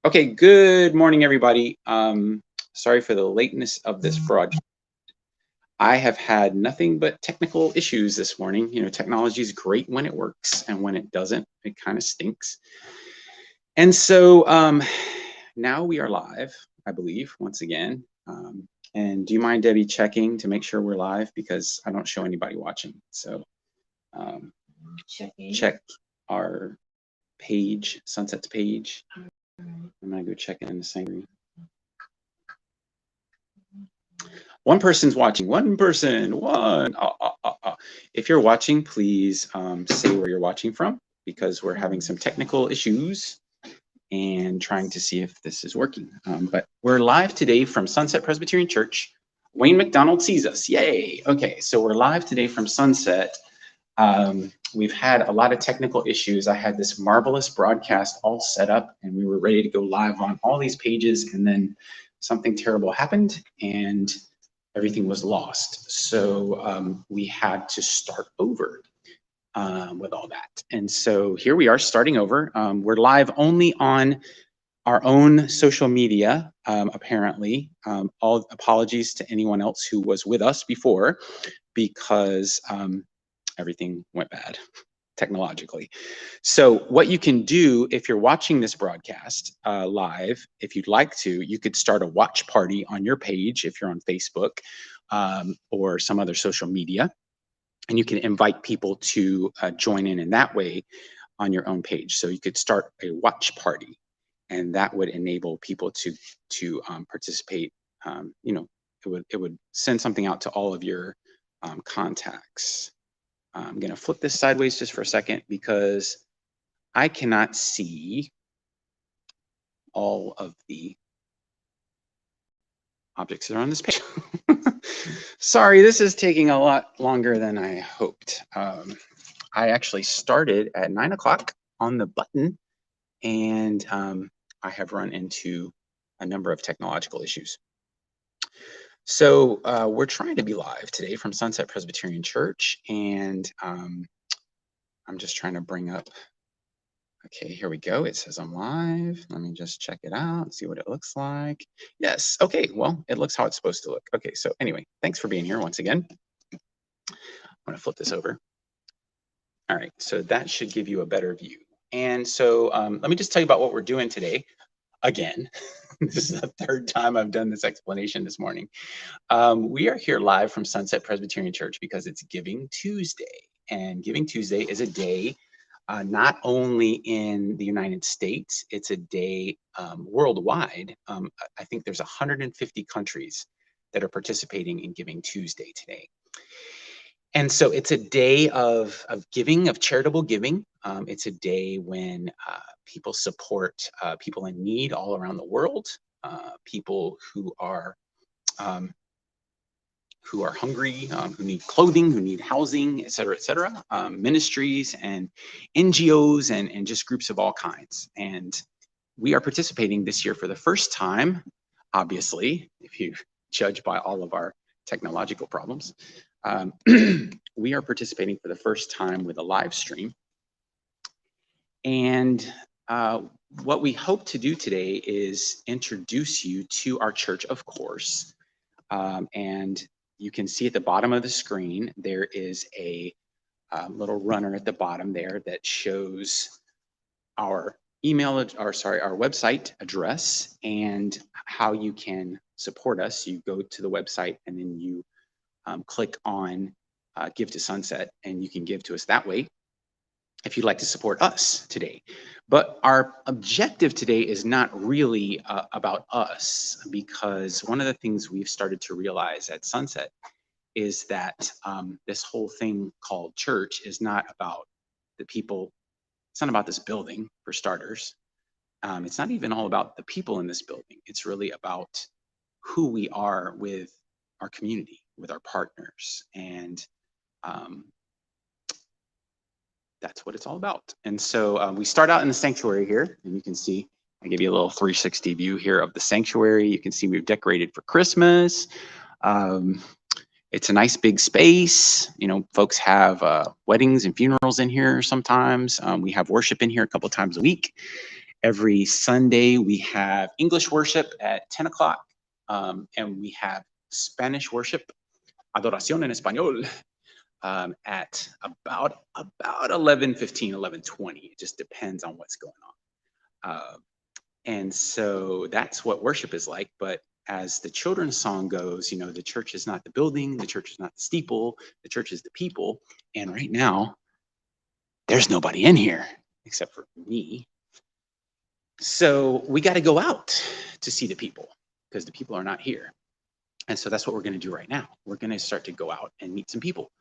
Okay, good morning, everybody. Sorry for the lateness of this broadcast. I have had nothing but technical issues this morning. You know, technology is great when it works, and when it doesn't, it kind of stinks. And so now we are live, I believe, once again. And do you mind, Debbie, checking to make sure we're live? Because I don't show anybody watching. So check our page, Sunset's page. I'm gonna go check it in the same. One person's watching. One person. If you're watching, please say where you're watching from, because we're having some technical issues and trying to see if this is working. But we're live today from Sunset Presbyterian Church. Wayne McDonald sees us. Yay. Okay, so we're live today from Sunset. We've had a lot of technical issues. I had this marvelous broadcast all set up, and we were ready to go live on all these pages, and then something terrible happened, and everything was lost. So we had to start over with all that. And so here we are starting over. We're live only on our own social media, apparently. All apologies to anyone else who was with us before, because everything went bad technologically. So what you can do if you're watching this broadcast live, if you'd like to, you could start a watch party on your page if you're on Facebook or some other social media, and you can invite people to join in that way on your own page. So you could start a watch party, and that would enable people to participate. You know, it would send something out to all of your contacts. I'm going to flip this sideways just for a second because I cannot see all of the objects that are on this page. Sorry, this is taking a lot longer than I hoped. I actually started at 9 o'clock on the button, and I have run into a number of technological issues. So we're trying to be live today from Sunset Presbyterian Church, and I'm just trying to bring up, okay, here we go. It says I'm live. Let me just check it out, see what it looks like. Yes, okay, well, it looks how it's supposed to look. Okay, so anyway, thanks for being here once again. I'm gonna flip this over. All right, so that should give you a better view. And so let me just tell you about what we're doing today. Again, this is the third time I've done this explanation this morning. We are here live from Sunset Presbyterian Church because it's Giving Tuesday. And Giving Tuesday is a day not only in the United States, it's a day worldwide. I think there's 150 countries that are participating in Giving Tuesday today. And so it's a day of giving, of charitable giving. It's a day when people support people in need all around the world, people who are hungry, who need clothing, who need housing, et cetera, ministries and NGOs and just groups of all kinds. And we are participating this year for the first time, obviously, if you judge by all of our technological problems. We are participating for the first time with a live stream. And what we hope to do today is introduce you to our church, of course. And you can see at the bottom of the screen, there is a little runner at the bottom there that shows our our website address and how you can support us. You go to the website and then you click on Give to Sunset, and you can give to us that way if you'd like to support us today. But our objective today is not really about us, because one of the things we've started to realize at Sunset is that this whole thing called church is not about the people. It's not about this building, for starters. It's not even all about the people in this building. It's really about who we are with our community, with our partners. And that's what it's all about. And so we start out in the sanctuary here, and you can see, I give you a little 360 view here of the sanctuary. You can see we've decorated for Christmas. It's a nice big space. You know, folks have weddings and funerals in here sometimes. We have worship in here a couple times a week. Every Sunday, we have English worship at 10 o'clock, and we have Spanish worship, adoración en español, at about 11:15, 11:20. It just depends on what's going on. And so that's what worship is like. But as the children's song goes, you know, the church is not the building, the church is not the steeple, the church is the people. And right now, there's nobody in here except for me. So we got to go out to see the people because the people are not here. And so that's what we're going to do right now. We're going to start to go out and meet some people.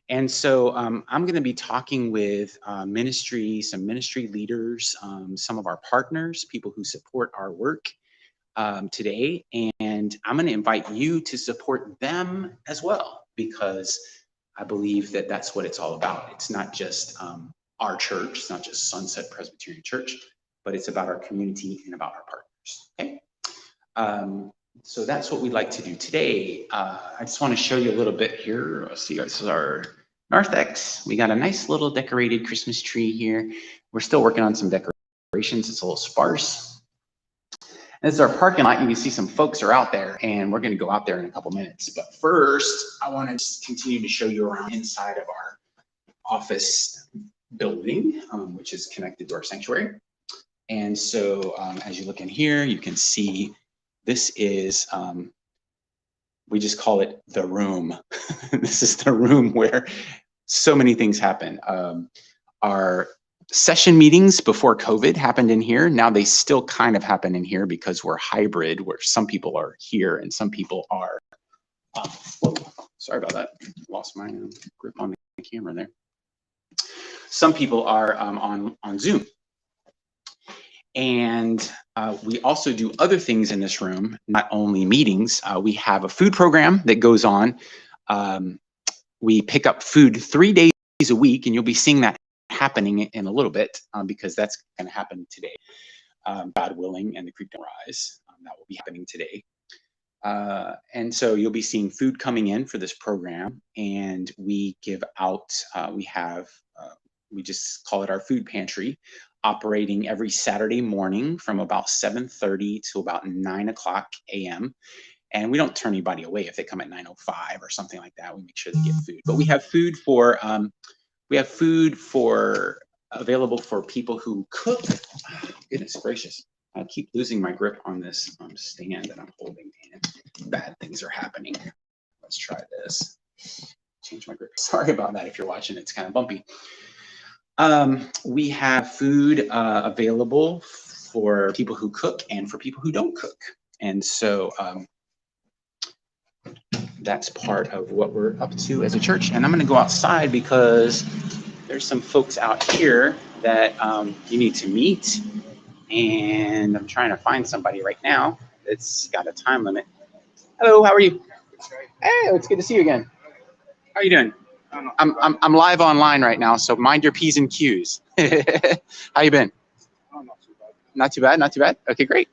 And so I'm going to be talking with some ministry leaders, some of our partners, people who support our work today. And I'm going to invite you to support them as well, because I believe that that's what it's all about. It's not just our church, it's not just Sunset Presbyterian Church, but it's about our community and about our partners. Okay. So that's what we'd like to do today. I just want to show you a little bit here. Let's see, this is our narthex. We got a nice little decorated Christmas tree here. We're still working on some decorations. It's a little sparse. And this is our parking lot. You can see some folks are out there, and we're going to go out there in a couple minutes. But first, I want to just continue to show you around inside of our office building, which is connected to our sanctuary. And so as you look in here, you can see this is, we just call it the room. This is the room where so many things happen. Our session meetings before COVID happened in here. Now they still kind of happen in here because we're hybrid, where some people are here and some people are, whoa, sorry about that. Lost my grip on the camera there. Some people are on Zoom. And we also do other things in this room, not only meetings. We have a food program that goes on. We pick up food 3 days a week, and you'll be seeing that happening in a little bit because that's going to happen today. God willing, and the creek don't rise. That will be happening today. And so you'll be seeing food coming in for this program, and we give out, we just call it our food pantry, operating every Saturday morning from about 7:30 to about 9 o'clock a.m. And we don't turn anybody away if they come at 9:05 or something like that. We make sure they get food. But we have food for available for people who cook. Oh, goodness gracious. I keep losing my grip on this stand that I'm holding, and bad things are happening. Let's try this. Change my grip. Sorry about that. If you're watching, it's kind of bumpy. We have food available for people who cook and for people who don't cook. And so that's part of what we're up to as a church. And I'm going to go outside because there's some folks out here that you need to meet. And I'm trying to find somebody right now that's got a time limit. Hello, how are you? Hey, it's good to see you again. How are you doing? I'm live online right now, so mind your P's and Q's. How you been? Not too bad. Not too bad. Okay, great.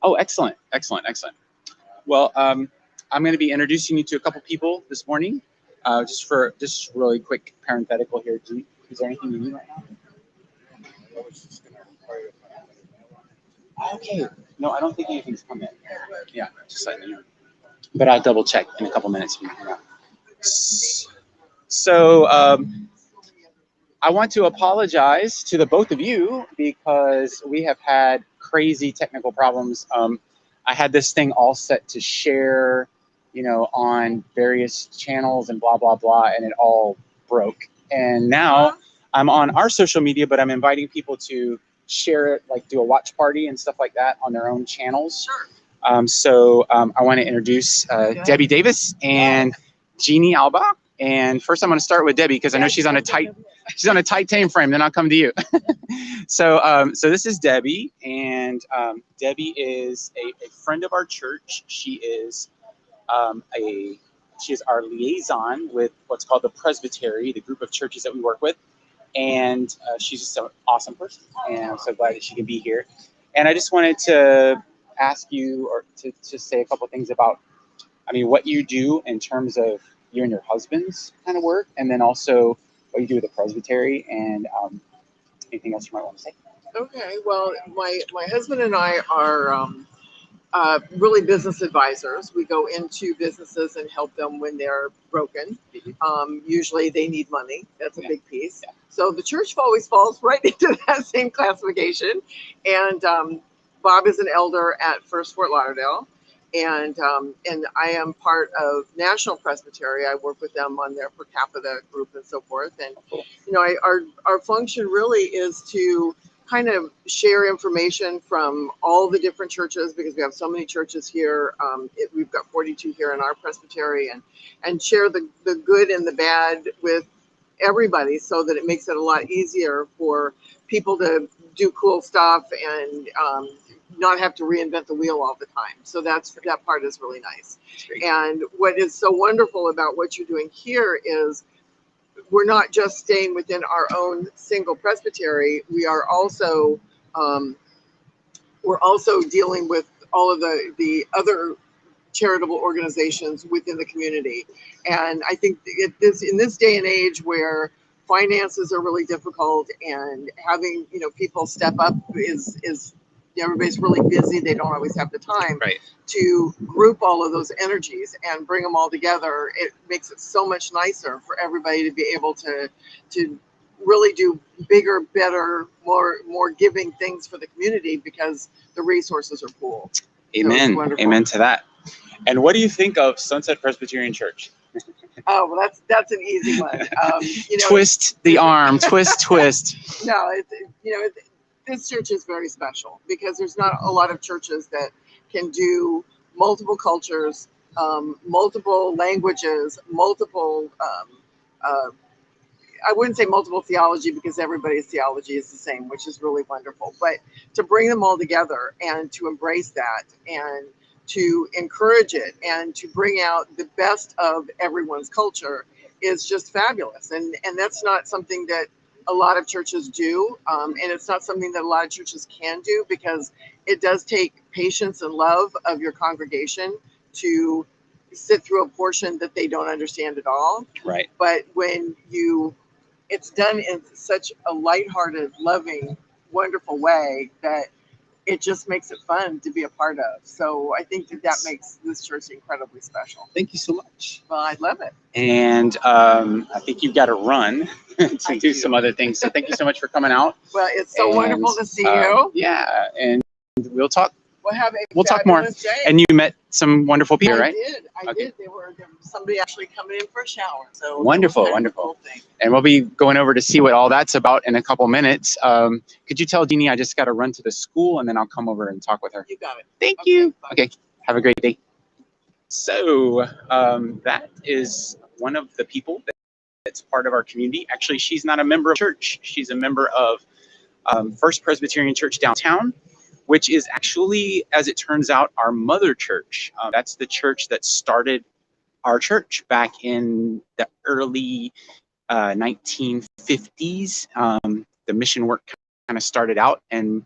Oh, excellent. Well, I'm going to be introducing you to a couple people this morning. Just really quick parenthetical here. Is there anything you need right now? Okay. No, I don't think anything's come in. Yeah, just letting you know. But I'll double check in a couple minutes. So I want to apologize to the both of you because we have had crazy technical problems. I had this thing all set to share, on various channels and blah, blah, blah, and it all broke. And now I'm on our social media, but I'm inviting people to share it, like do a watch party and stuff like that on their own channels. Sure. So I want to introduce Debbie Davis and Jeannie Alba. And first I'm going to start with Debbie because I know she's on a tight time frame. Then I'll come to you. So this is Debbie, and Debbie is a friend of our church. She is our liaison with what's called the Presbytery, the group of churches that we work with. And she's just an awesome person, and I'm so glad that she can be here. And I just wanted to ask you, or to just say a couple of things about, what you do in terms of you and your husband's kind of work, and then also what you do with the Presbytery, and anything else you might want to say. Okay, well, my husband and I are really business advisors. We go into businesses and help them when they're broken. Usually they need money. That's a big piece. So the church always falls right into that same classification. And Bob is an elder at First Fort Lauderdale. And I am part of National Presbytery. I work with them on their per capita group and so forth. And our function really is to kind of share information from all the different churches, because we have so many churches here. We've got 42 here in our presbytery, and share the good and the bad with everybody, so that it makes it a lot easier for people to do cool stuff and not have to reinvent the wheel all the time. So that part is really nice. And what is so wonderful about what you're doing here is we're not just staying within our own single presbytery. We are also dealing with all of the other charitable organizations within the community. And I think in this day and age where finances are really difficult, and having people step up is everybody's really busy. They don't always have the time to group all of those energies and bring them all together. It makes it so much nicer for everybody to be able to really do bigger, better, more giving things for the community, because the resources are pooled. Amen. So amen to that. And what do you think of Sunset Presbyterian Church? Oh, well, that's an easy one. Twist the arm, twist. No, this church is very special, because there's not a lot of churches that can do multiple cultures, multiple languages, multiple. I wouldn't say multiple theology, because everybody's theology is the same, which is really wonderful. But to bring them all together and to embrace that and to encourage it and to bring out the best of everyone's culture is just fabulous. And that's not something that a lot of churches do. And it's not something that a lot of churches can do, because it does take patience and love of your congregation to sit through a portion that they don't understand at all. Right. But when it's done in such a lighthearted, loving, wonderful way that it just makes it fun to be a part of. So I think that makes this church incredibly special. Thank you so much. Well, I love it. And I think you've got to run to do some other things. So thank you so much for coming out. Well, it's so wonderful to see you. Yeah, and we'll talk. We'll talk more. Day. And you met some wonderful people, right? I did. There was somebody actually coming in for a shower. So wonderful. Cool thing. And we'll be going over to see what all that's about in a couple minutes. Could you tell Jeannie I just got to run to the school, and then I'll come over and talk with her? You got it. Thank you. Bye. Okay. Have a great day. So that is one of the people that's part of our community. Actually, she's not a member of church. She's a member of First Presbyterian Church downtown, which is actually, as it turns out, our mother church. That's the church that started our church back in the early 1950s. The mission work kind of started out, and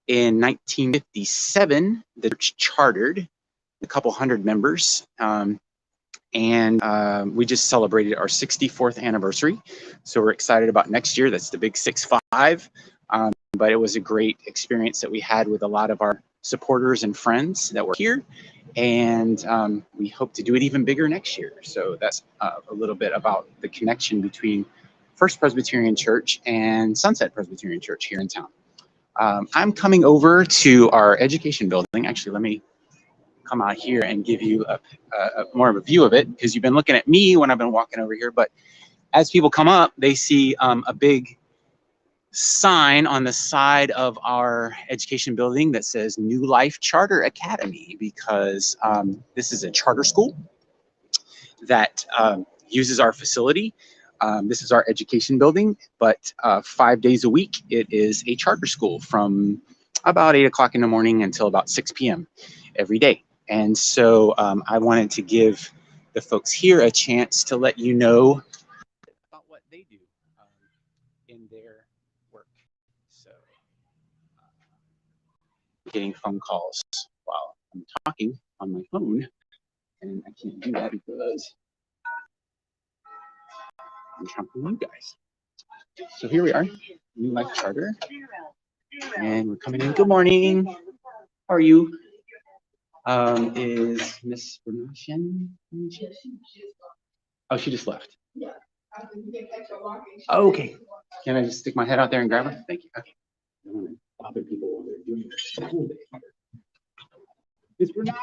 in 1957, the church chartered a couple hundred members, and we just celebrated our 64th anniversary. So we're excited about next year. That's the big 6-5. But it was a great experience that we had with a lot of our supporters and friends that were here. And we hope to do it even bigger next year. So that's a little bit about the connection between First Presbyterian Church and Sunset Presbyterian Church here in town. I'm coming over to our education building. Actually, let me come out here and give you a more of a view of it, because you've been looking at me when I've been walking over here. But as people come up, they see a big sign on the side of our education building that says New Life Charter Academy, because this is a charter school that uses our facility. This is our education building, but 5 days a week it is a charter school from about 8 o'clock in the morning until about 6 p.m. every day. And so I wanted to give the folks here a chance to let you know about what they do in their work. So getting phone calls while I'm talking on my phone, and I can't do that because I'm talking to you guys. So here we are, New Life Charter. And we're coming in. Good morning. How are you? Is Miss Bernashian? Oh, she just left. Oh, okay. Can I just stick my head out there and grab her? Thank you. Okay. I don't want to bother people while they're doing their school day. Miss Bernard.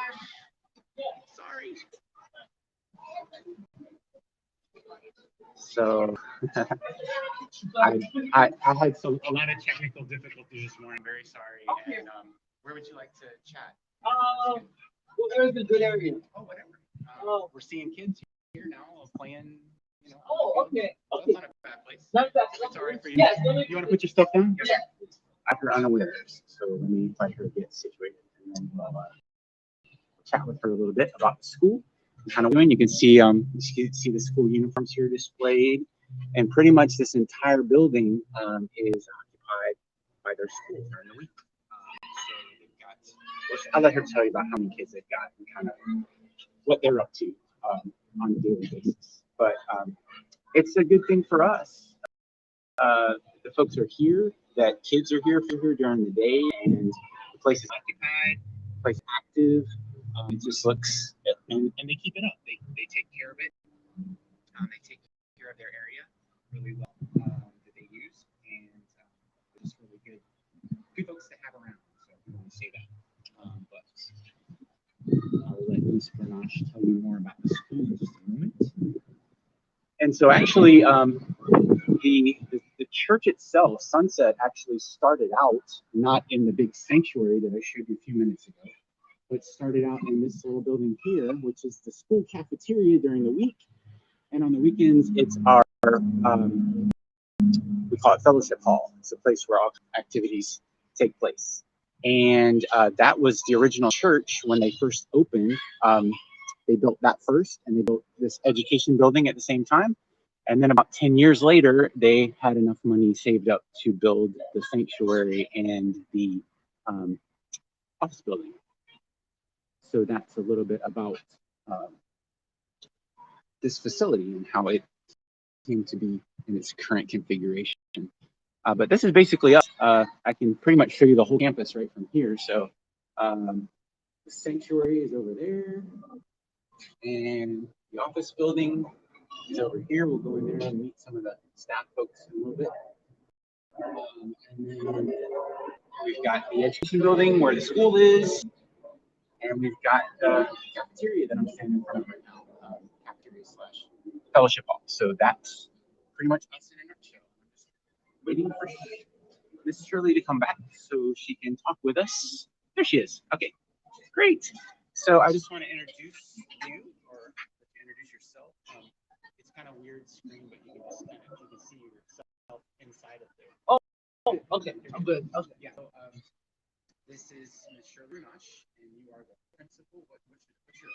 Sorry. So I had a lot of technical difficulties this morning. Very sorry. And where would you like to chat? Well, there's a good area. Oh, whatever. We're seeing kids here now playing. You know, Okay. so it's not a bad place. Not bad. It's all right for you. Yes. You want to put your stuff down? Yeah. After unawares. So let me let her get situated, and then we'll chat with her a little bit about the school. Kind of doing. You can see the school uniforms here displayed, and pretty much this entire building is occupied by their school during the week. So they've got. I'll let her tell you about how many kids they've got and kind of what they're up to on a daily basis. But it's a good thing for us. The folks are here. That kids are here during the day, and the place is occupied, the place active. It just looks, and they keep it up. They take care of it. They take care of their area really well that they use, and they're just really good folks to have around. So I want to say that. But I'll let Ms. Bernash tell you more about the school in just a moment. And so actually, the church itself, Sunset, actually started out not in the big sanctuary that I showed you a few minutes ago, but started out in this little building here, which is the school cafeteria during the week. And on the weekends, it's our, we call it fellowship hall. It's a place where all activities take place. And that was the original church when they first opened. They built that first, and they built this education building at the same time. And then about 10 years later, they had enough money saved up to build the sanctuary and the office building. So that's a little bit about this facility and how it came to be in its current configuration. But this is basically us. I can pretty much show you the whole campus right from here. So the sanctuary is over there, and the office building is over here. We'll go in there and meet some of the staff folks in a little bit. And then we've got the education building where the school is, and we've got the cafeteria that I'm standing in front of right now, cafeteria / fellowship hall. So that's pretty much us in a nutshell. I'm just waiting for Miss Shirley to come back so she can talk with us. There she is. Okay, great. So I just want to introduce you, or introduce yourself. It's kind of weird screen, but you can just kind of, you can see yourself inside of there. Oh, okay. I'm good. Okay. Yeah. So this is Ms. Shirley Nash, and you are the principal. What's your official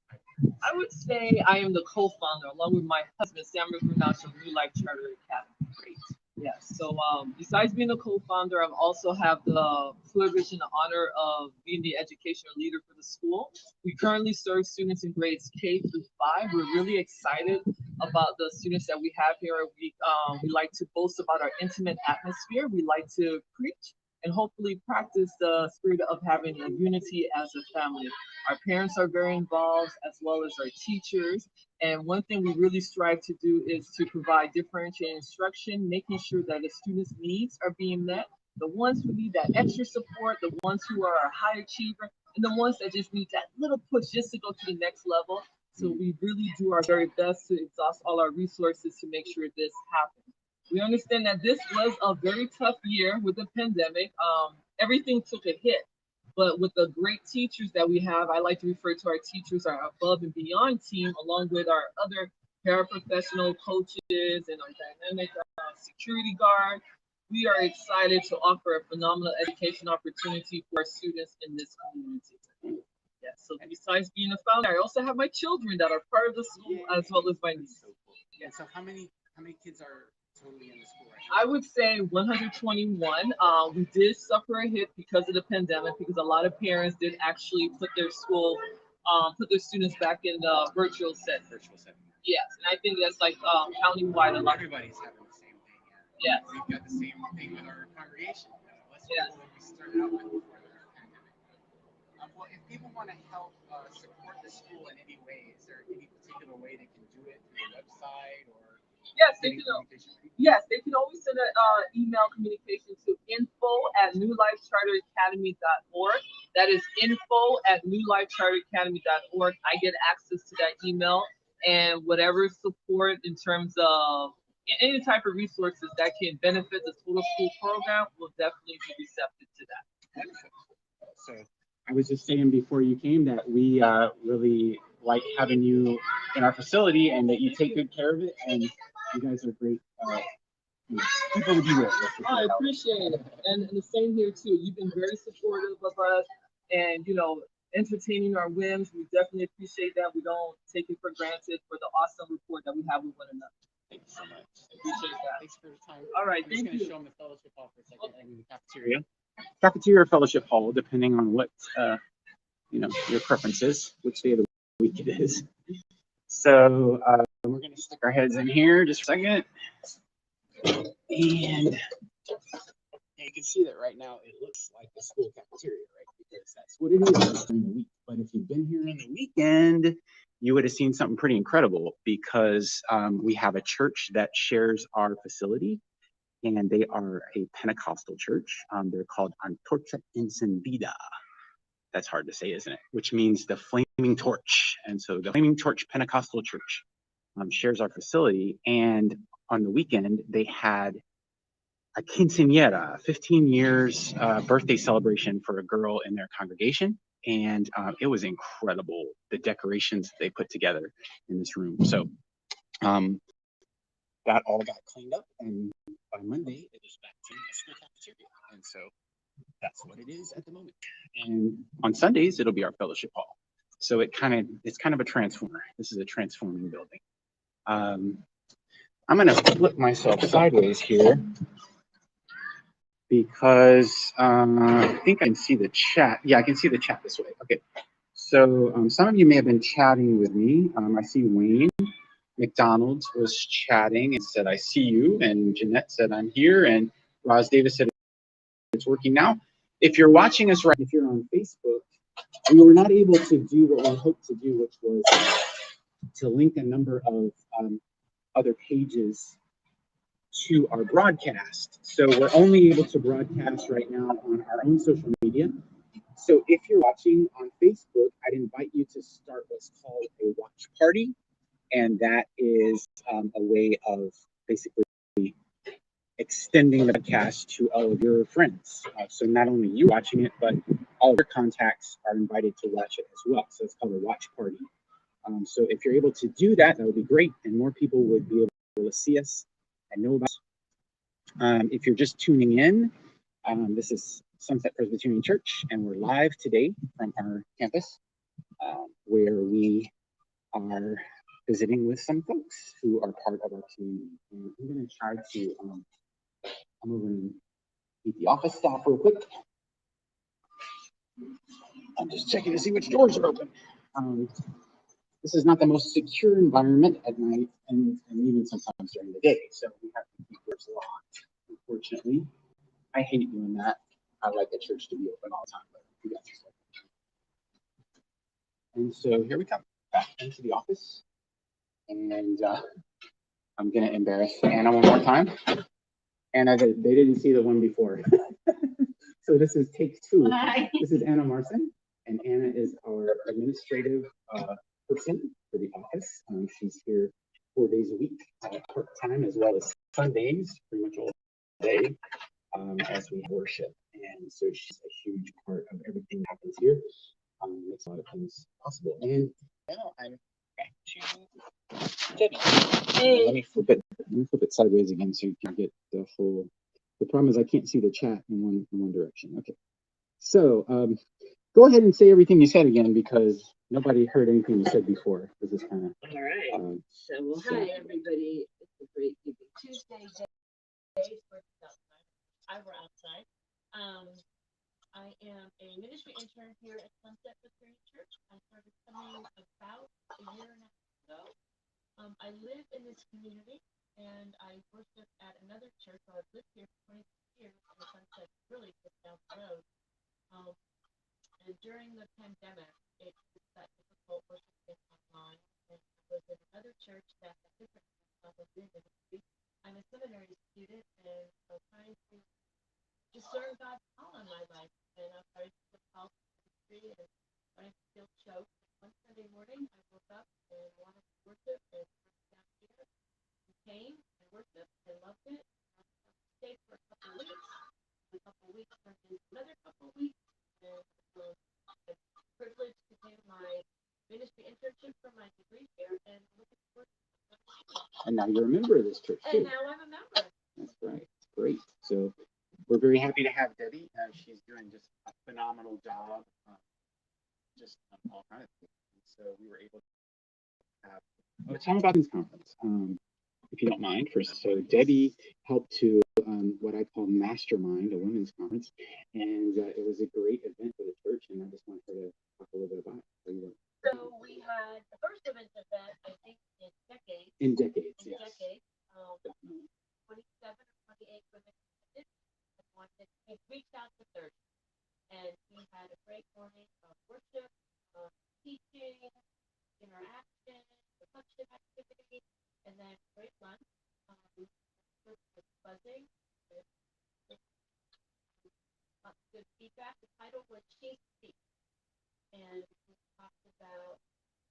title? I would say I am the co-founder, along with my husband, Samuel Grunash, of New Life Charter Academy. Great. Yes. So besides being a co-founder, I also have the privilege and the honor of being the educational leader for the school. We currently serve students in grades K through 5. We're really excited about the students that we have here. We like to boast about our intimate atmosphere. We like to preach and hopefully practice the spirit of having a unity as a family. Our parents are very involved, as well as our teachers. And one thing we really strive to do is to provide differentiated instruction, making sure that the students' needs are being met. The ones who need that extra support, the ones who are a high achiever, and the ones that just need that little push just to go to the next level. So we really do our very best to exhaust all our resources to make sure this happens. We understand that this was a very tough year with the pandemic. Everything took a hit, but with the great teachers that we have, I like to refer to our teachers, our above and beyond team, along with our other paraprofessional coaches and our dynamic security guard. We are excited to offer a phenomenal education opportunity for our students in this community. Yes, so besides being a founder, I also have my children that are part of the school, as well as my nieces. Yeah. So how many kids are totally in the school right now? I would say 121. We did suffer a hit because of the pandemic, because a lot of parents did actually put their students back in the virtual setting. Yes, and I think that's like countywide. Everybody's having the same thing. Yes. We've got the same thing with our congregation. Yes. that we started out with before the pandemic. Well, if people want to help support the school in any way, is there any particular way they can do it through the website or Yes, they any can. communication? Yes, they can always send an email communication to info@newlifecharteracademy.org. That is info@newlifecharteracademy.org. I get access to that email, and whatever support in terms of any type of resources that can benefit the total school program will definitely be receptive to that. So I was just saying before you came that we really like having you in our facility and that you take good care of it, and you guys are great people to be with. I appreciate it, and the same here too. You've been very supportive of us, and entertaining our whims. We definitely appreciate that. We don't take it for granted for the awesome rapport that we have with one another. Thank you so much. Appreciate that. Thanks for your time. All right, I'm just thank going to you. show them the fellowship hall for a second and the cafeteria. Cafeteria or fellowship hall, depending on what your preferences, which day of the week it is. So we're going to stick our heads in here just for a second. And you can see that right now it looks like the school cafeteria, right? Because that's what it is during the week. But if you've been here on the weekend, you would have seen something pretty incredible because we have a church that shares our facility, and they are a Pentecostal church. They're called Antorcha Encendida. That's hard to say, isn't it? Which means the flaming torch. And so the Flaming Torch Pentecostal Church shares our facility. And on the weekend, they had a quinceañera, 15 years birthday celebration for a girl in their congregation. And it was incredible, the decorations they put together in this room. So that all got cleaned up. And by Monday, it was back to a school cafeteria. And so that's what it is at the moment. And on Sundays, it'll be our fellowship hall. So it's kind of a transformer. This is a transforming building. I'm going to flip myself sideways here because I think I can see the chat. Yeah, I can see the chat this way. Okay. So some of you may have been chatting with me. I see Wayne McDonald was chatting and said, I see you. And Jeanette said, I'm here. And Roz Davis said, it's working now. If you're watching us if you're on Facebook, we were not able to do what we hoped to do, which was to link a number of other pages to our broadcast. So we're only able to broadcast right now on our own social media. So if you're watching on Facebook, I'd invite you to start what's called a watch party. And that is a way of basically extending the podcast to all of your friends. So not only you watching it, but all of your contacts are invited to watch it as well. So it's called a watch party. So if you're able to do that, that would be great. And more people would be able to see us and know about us. If you're just tuning in, this is Sunset Presbyterian Church, and we're live today from our campus where we are visiting with some folks who are part of our community. And I'm going to try to come over and meet the office staff real quick. I'm just checking to see which doors are open. This is not the most secure environment at night and even sometimes during the day. So we have to keep doors locked, unfortunately. I hate doing that. I like the church to be open all the time, but we got this. And so here we come back into the office. And I'm going to embarrass Anna one more time. Anna, they didn't see the one before. So this is take two. Hi. This is Anna Marson, and Anna is our administrative person for the office. She's here 4 days a week, part-time, as well as Sundays, pretty much all day, as we worship. And so she's a huge part of everything that happens here. Makes a lot of things possible. And now I'm back to Debbie. Hey. Let me flip it sideways again so you can get the full. The problem is I can't see the chat in one direction. Okay. So go ahead and say everything you said again because nobody heard anything you said before. This is kind of all right. Hi everybody. It's a great Giving Tuesday day. We're outside. I am a ministry intern here at Sunset Presbyterian Church. I started coming about a year and a half ago. I live in this community and I worship at another church. I've lived here for here in the Sunset, really just down the road. And during the pandemic, it was that difficult worshiping online. And I was in another church that had different ministry. I'm a seminary student and so trying to discern God's call in my life. And I started to call ministry and started to feel choked. And one Sunday morning, I woke up and wanted to worship and down here and came and worshiped and loved it. I stayed for a couple of weeks. A couple of weeks turned into another couple of weeks. And was privileged to do my ministry internship for my degree here and looking forward to it. And now you're a member of this church too. And now I'm a member. That's right. It's great. So we're very happy to have Debbie. She's doing just a phenomenal job, just all kinds of things. So we were able to have. Tell me about this conference, if you don't mind. First, so Debbie helped to what I call mastermind a women's conference, and it was a great event for the church. And I just want her to talk a little bit about it. So we had the first women's event, I think, in decades. In decades, In yes. decades. 27 or 28 women attended and wanted to reach out to 30. And we had a great morning of worship, teaching, interaction, reflection activity, and then great lunch. Was buzzing. Lots of good feedback. The title was She Speaks. And we talked about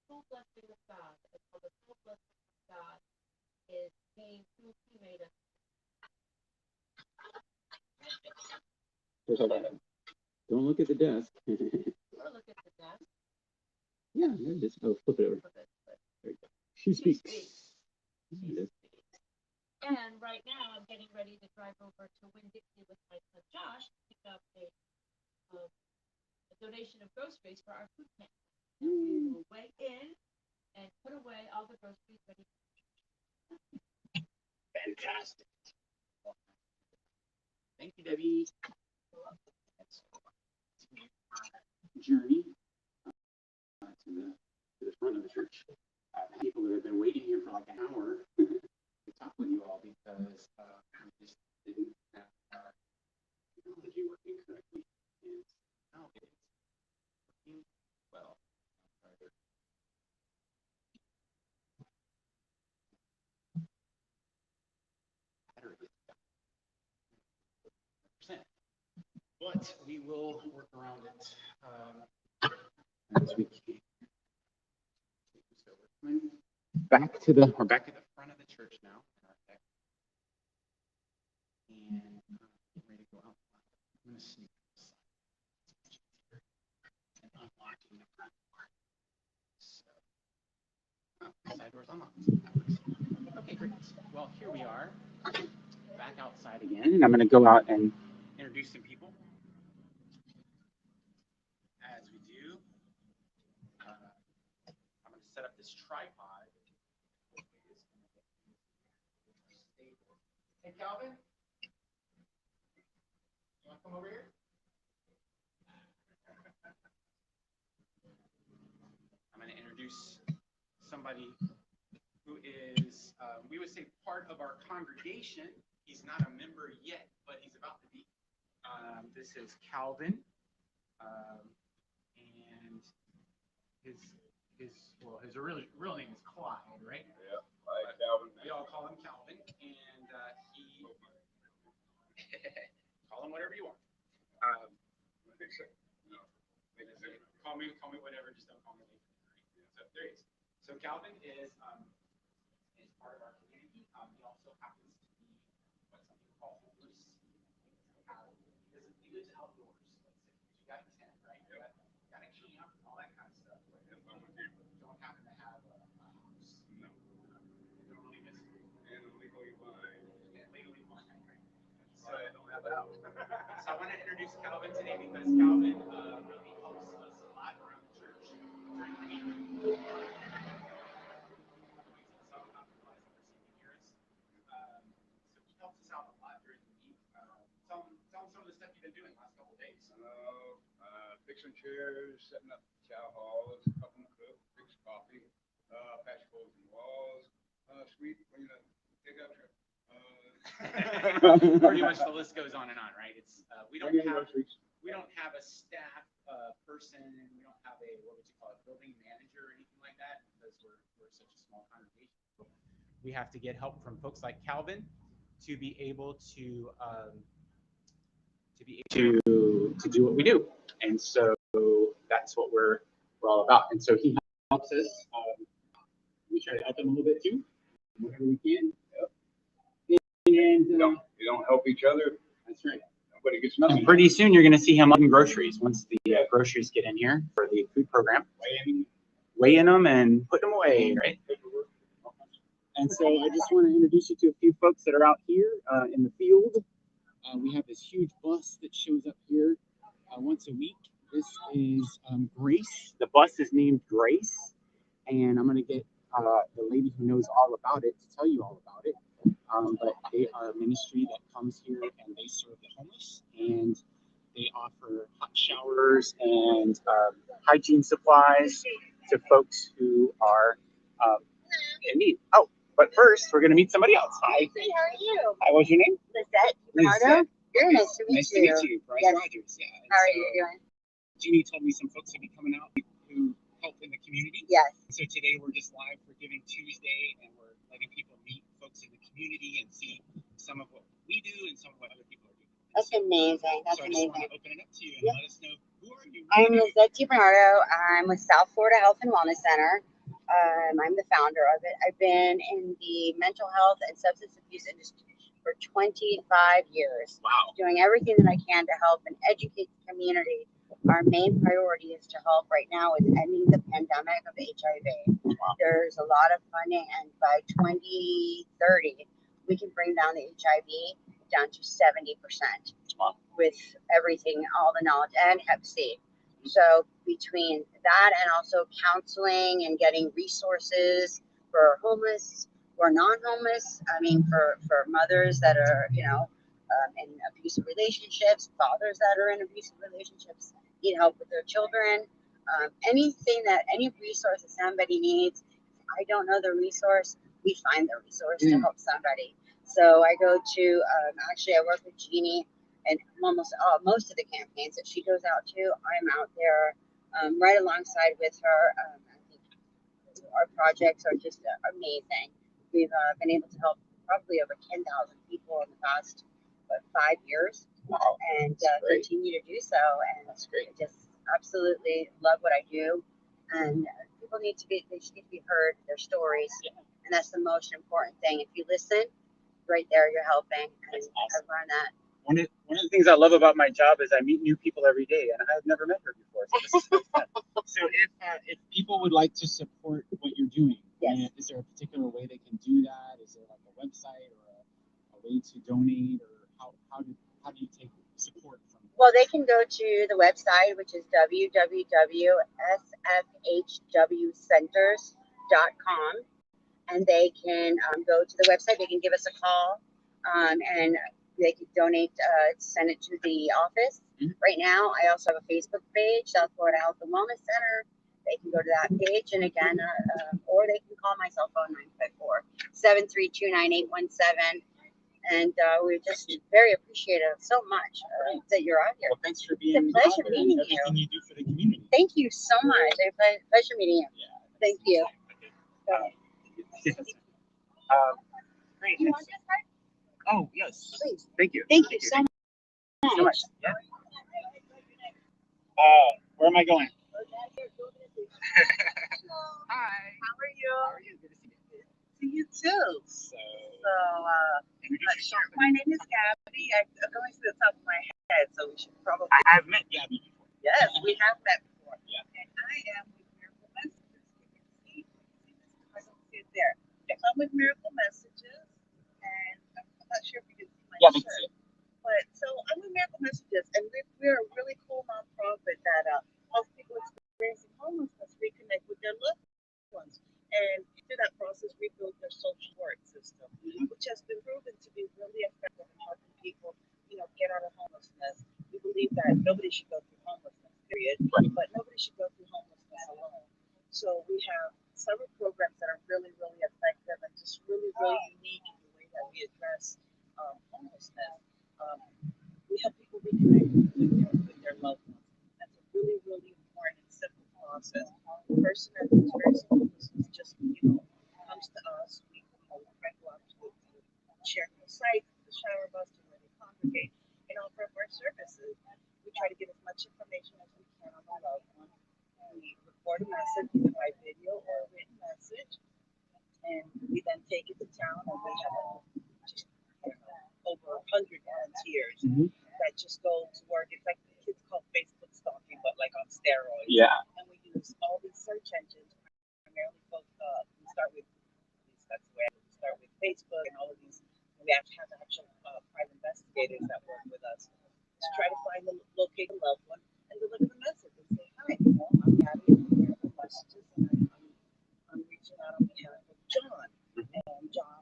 full blessing of God. And how the full blessing of God is being who He made us. Don't look at the desk. Or look at the desk. Yeah, there it is. Oh, flip it over. There you go. She speaks. There it is. And right now, I'm getting ready to drive over to Winn-Dixie with my son Josh to pick up a donation of groceries for our food pantry. We will weigh in and put away all the groceries ready. Fantastic. Thank you, Debbie. Journey to the front of the church. People that have been waiting here for like an hour to talk with you all because we just didn't have our technology working correctly. And now it is working well. But we will work around it as we can. So we're coming back to the front of the church now. And getting ready to go out. I'm going to sneak inside. And unlocking the front door. So, side door's unlocked. Okay, great. Well, here we are, back outside again. And I'm going to go out and introduce some people. As we do, I'm going to set up this tripod. Hey, Calvin, you want to come over here? I'm going to introduce somebody who is, we would say, part of our congregation. He's not a member yet, but he's about to be. This is Calvin. And his real name is Clyde, right? Yeah, Clyde Calvin. We all call him Calvin, and he call him whatever you want. Call me whatever. Just don't call me Nathan. So there he is. So Calvin is part of our community. He also happens to be what some people call homeless. He lives outdoors. You got a tent, right? Yep. You got a camp, all that kind of stuff. Right? You don't happen to have a house. No. You don't really miss it. And legally blind. So I don't have a house. So I want to introduce Calvin today because Calvin really helps us a lot around the church during the week. So he helps us out a lot during the week. Tell him some of the stuff you've been doing the last couple of days. Fixing chairs, setting up chow halls, helping cook, fix coffee, patch holes in walls, sweep, take out trash. Pretty much the list goes on and on, right? It's we don't have a staff person, we don't have a, what would you call it, building manager or anything like that, because we're such a small congregation. We have to get help from folks like Calvin to be able to do what we do, and so that's what we're all about. And so he helps us. We try to help him a little bit too, whenever we can. Yep. And You don't help each other. That's right. Nobody gets nothing. And pretty soon you're going to see him loading groceries once the groceries get in here for the food program. Weighing them and putting them away, right? And so I just want to introduce you to a few folks that are out here in the field. We have this huge bus that shows up here once a week. This is Grace. The bus is named Grace, and I'm going to get the lady who knows all about it to tell you all about it. But they are a ministry that comes here and they serve the homeless, and they offer hot showers and hygiene supplies to folks who are in need. Oh, but first we're going to meet somebody else. Hi. Hey, how are you? Hi, what's your name? Lisette. Lisette. Very nice to meet Nice you. to meet you. Bryce Yes. Rogers. Yeah. And How are so you doing? Jeannie told me some folks will be coming out who help in the community. Yes. So today we're just live for Giving Tuesday, and we're letting people meet folks in the community and see some of what we do and some of what other people are doing. That's So- amazing. That's so I just want amazing. to open it up to you and Yeah. let us know, who are you? I'm Lisette DiBernardo. I'm with South Florida Health and Wellness Center. I'm the founder of it. I've been in the mental health and substance abuse industry for 25 years, Wow. doing everything that I can to help and educate the community. Our main priority is to help right now with ending the pandemic of HIV. Wow. There's a lot of funding, and by 2030, we can bring down the HIV down to 70% Wow. with everything, all the knowledge, and Hep C. So between that and also counseling and getting resources for homeless or non-homeless, I mean, for mothers that are, in abusive relationships, fathers that are in abusive relationships, need help with their children, any resource that somebody needs. If I don't know the resource, we find the resource to help somebody. So I go to, actually I work with Jeannie and most of the campaigns that she goes out to. I'm out there right alongside with her. I think our projects are just amazing. We've been able to help probably over 10,000 people in the past 5 years. Wow. And great. continue to do so. And That's great. I just absolutely love what I do. And people they just need to be heard, their stories. Yeah. And that's the most important thing. If you listen, right there, you're helping. And That's awesome. I've learned that. One of the things I love about my job is I meet new people every day, and I've never met her before. So this is so fun. So if people would like to support what you're doing, Yes. is there a particular way they can do that? Is there like a website or a way to donate, or how do you take support from? Well, they can go to the website, which is www.sfhwcenters.com, and they can go to the website. They can give us a call, and they can donate, send it to the office. Mhm. Right now, I also have a Facebook page, South Florida Health and Wellness Center. They can go to that page, and again, or they can call my cell phone, 954-732-9817. And we're just very appreciative so much that you're out here. Well, thanks for being It's a pleasure out there and meeting everything you do for the community. Thank you so much. It's a pleasure meeting you. Yeah. Thank you. Great. You want this card? Oh, yes. Please. Thank you. Thank you so much. Yeah. Where am I going? Hi. How are you? How are you? Good to see you. See you too. So, Not sure. My name is Gabby. I'm going to the top of my head, so we should probably. I have met Gabby before. Yes, we have met before. Yeah. And I am with Miracle Messages. You can see, I don't see it there. So I'm with Miracle Messages, and I'm not sure if you can see my Yeah, shirt. that's it. But so I'm with Miracle Messages, and we're a really cool nonprofit that helps people experiencing homelessness reconnect with their loved ones, and through that process rebuild their social support system, which has been proven to be really effective in helping people, get out of homelessness. We believe that nobody should go through homelessness, period, but nobody should go through homelessness alone. So we have several programs that are really, really effective and just really, really unique in the way that we address connect with their loved ones. That's a really, really important and simple process. The person that is very simple is just, comes to us. We try to go out to share the site, the shower bus, to where they congregate, and offer up our services. We try to get as much information as we can on the loved one. We record a message either by video or a written message, and we then take it to town, and we have just over 100 volunteers that just go to work. It's like the kids call Facebook stalking, but like on steroids. Yeah. And we use all these search engines. Primarily, we start with Facebook and all of these. We actually have actual private investigators that work with us to try to find the locate a loved one and deliver the message and say, hi, I'm Davie, I'm here for messages, and I'm reaching out on behalf of John. And John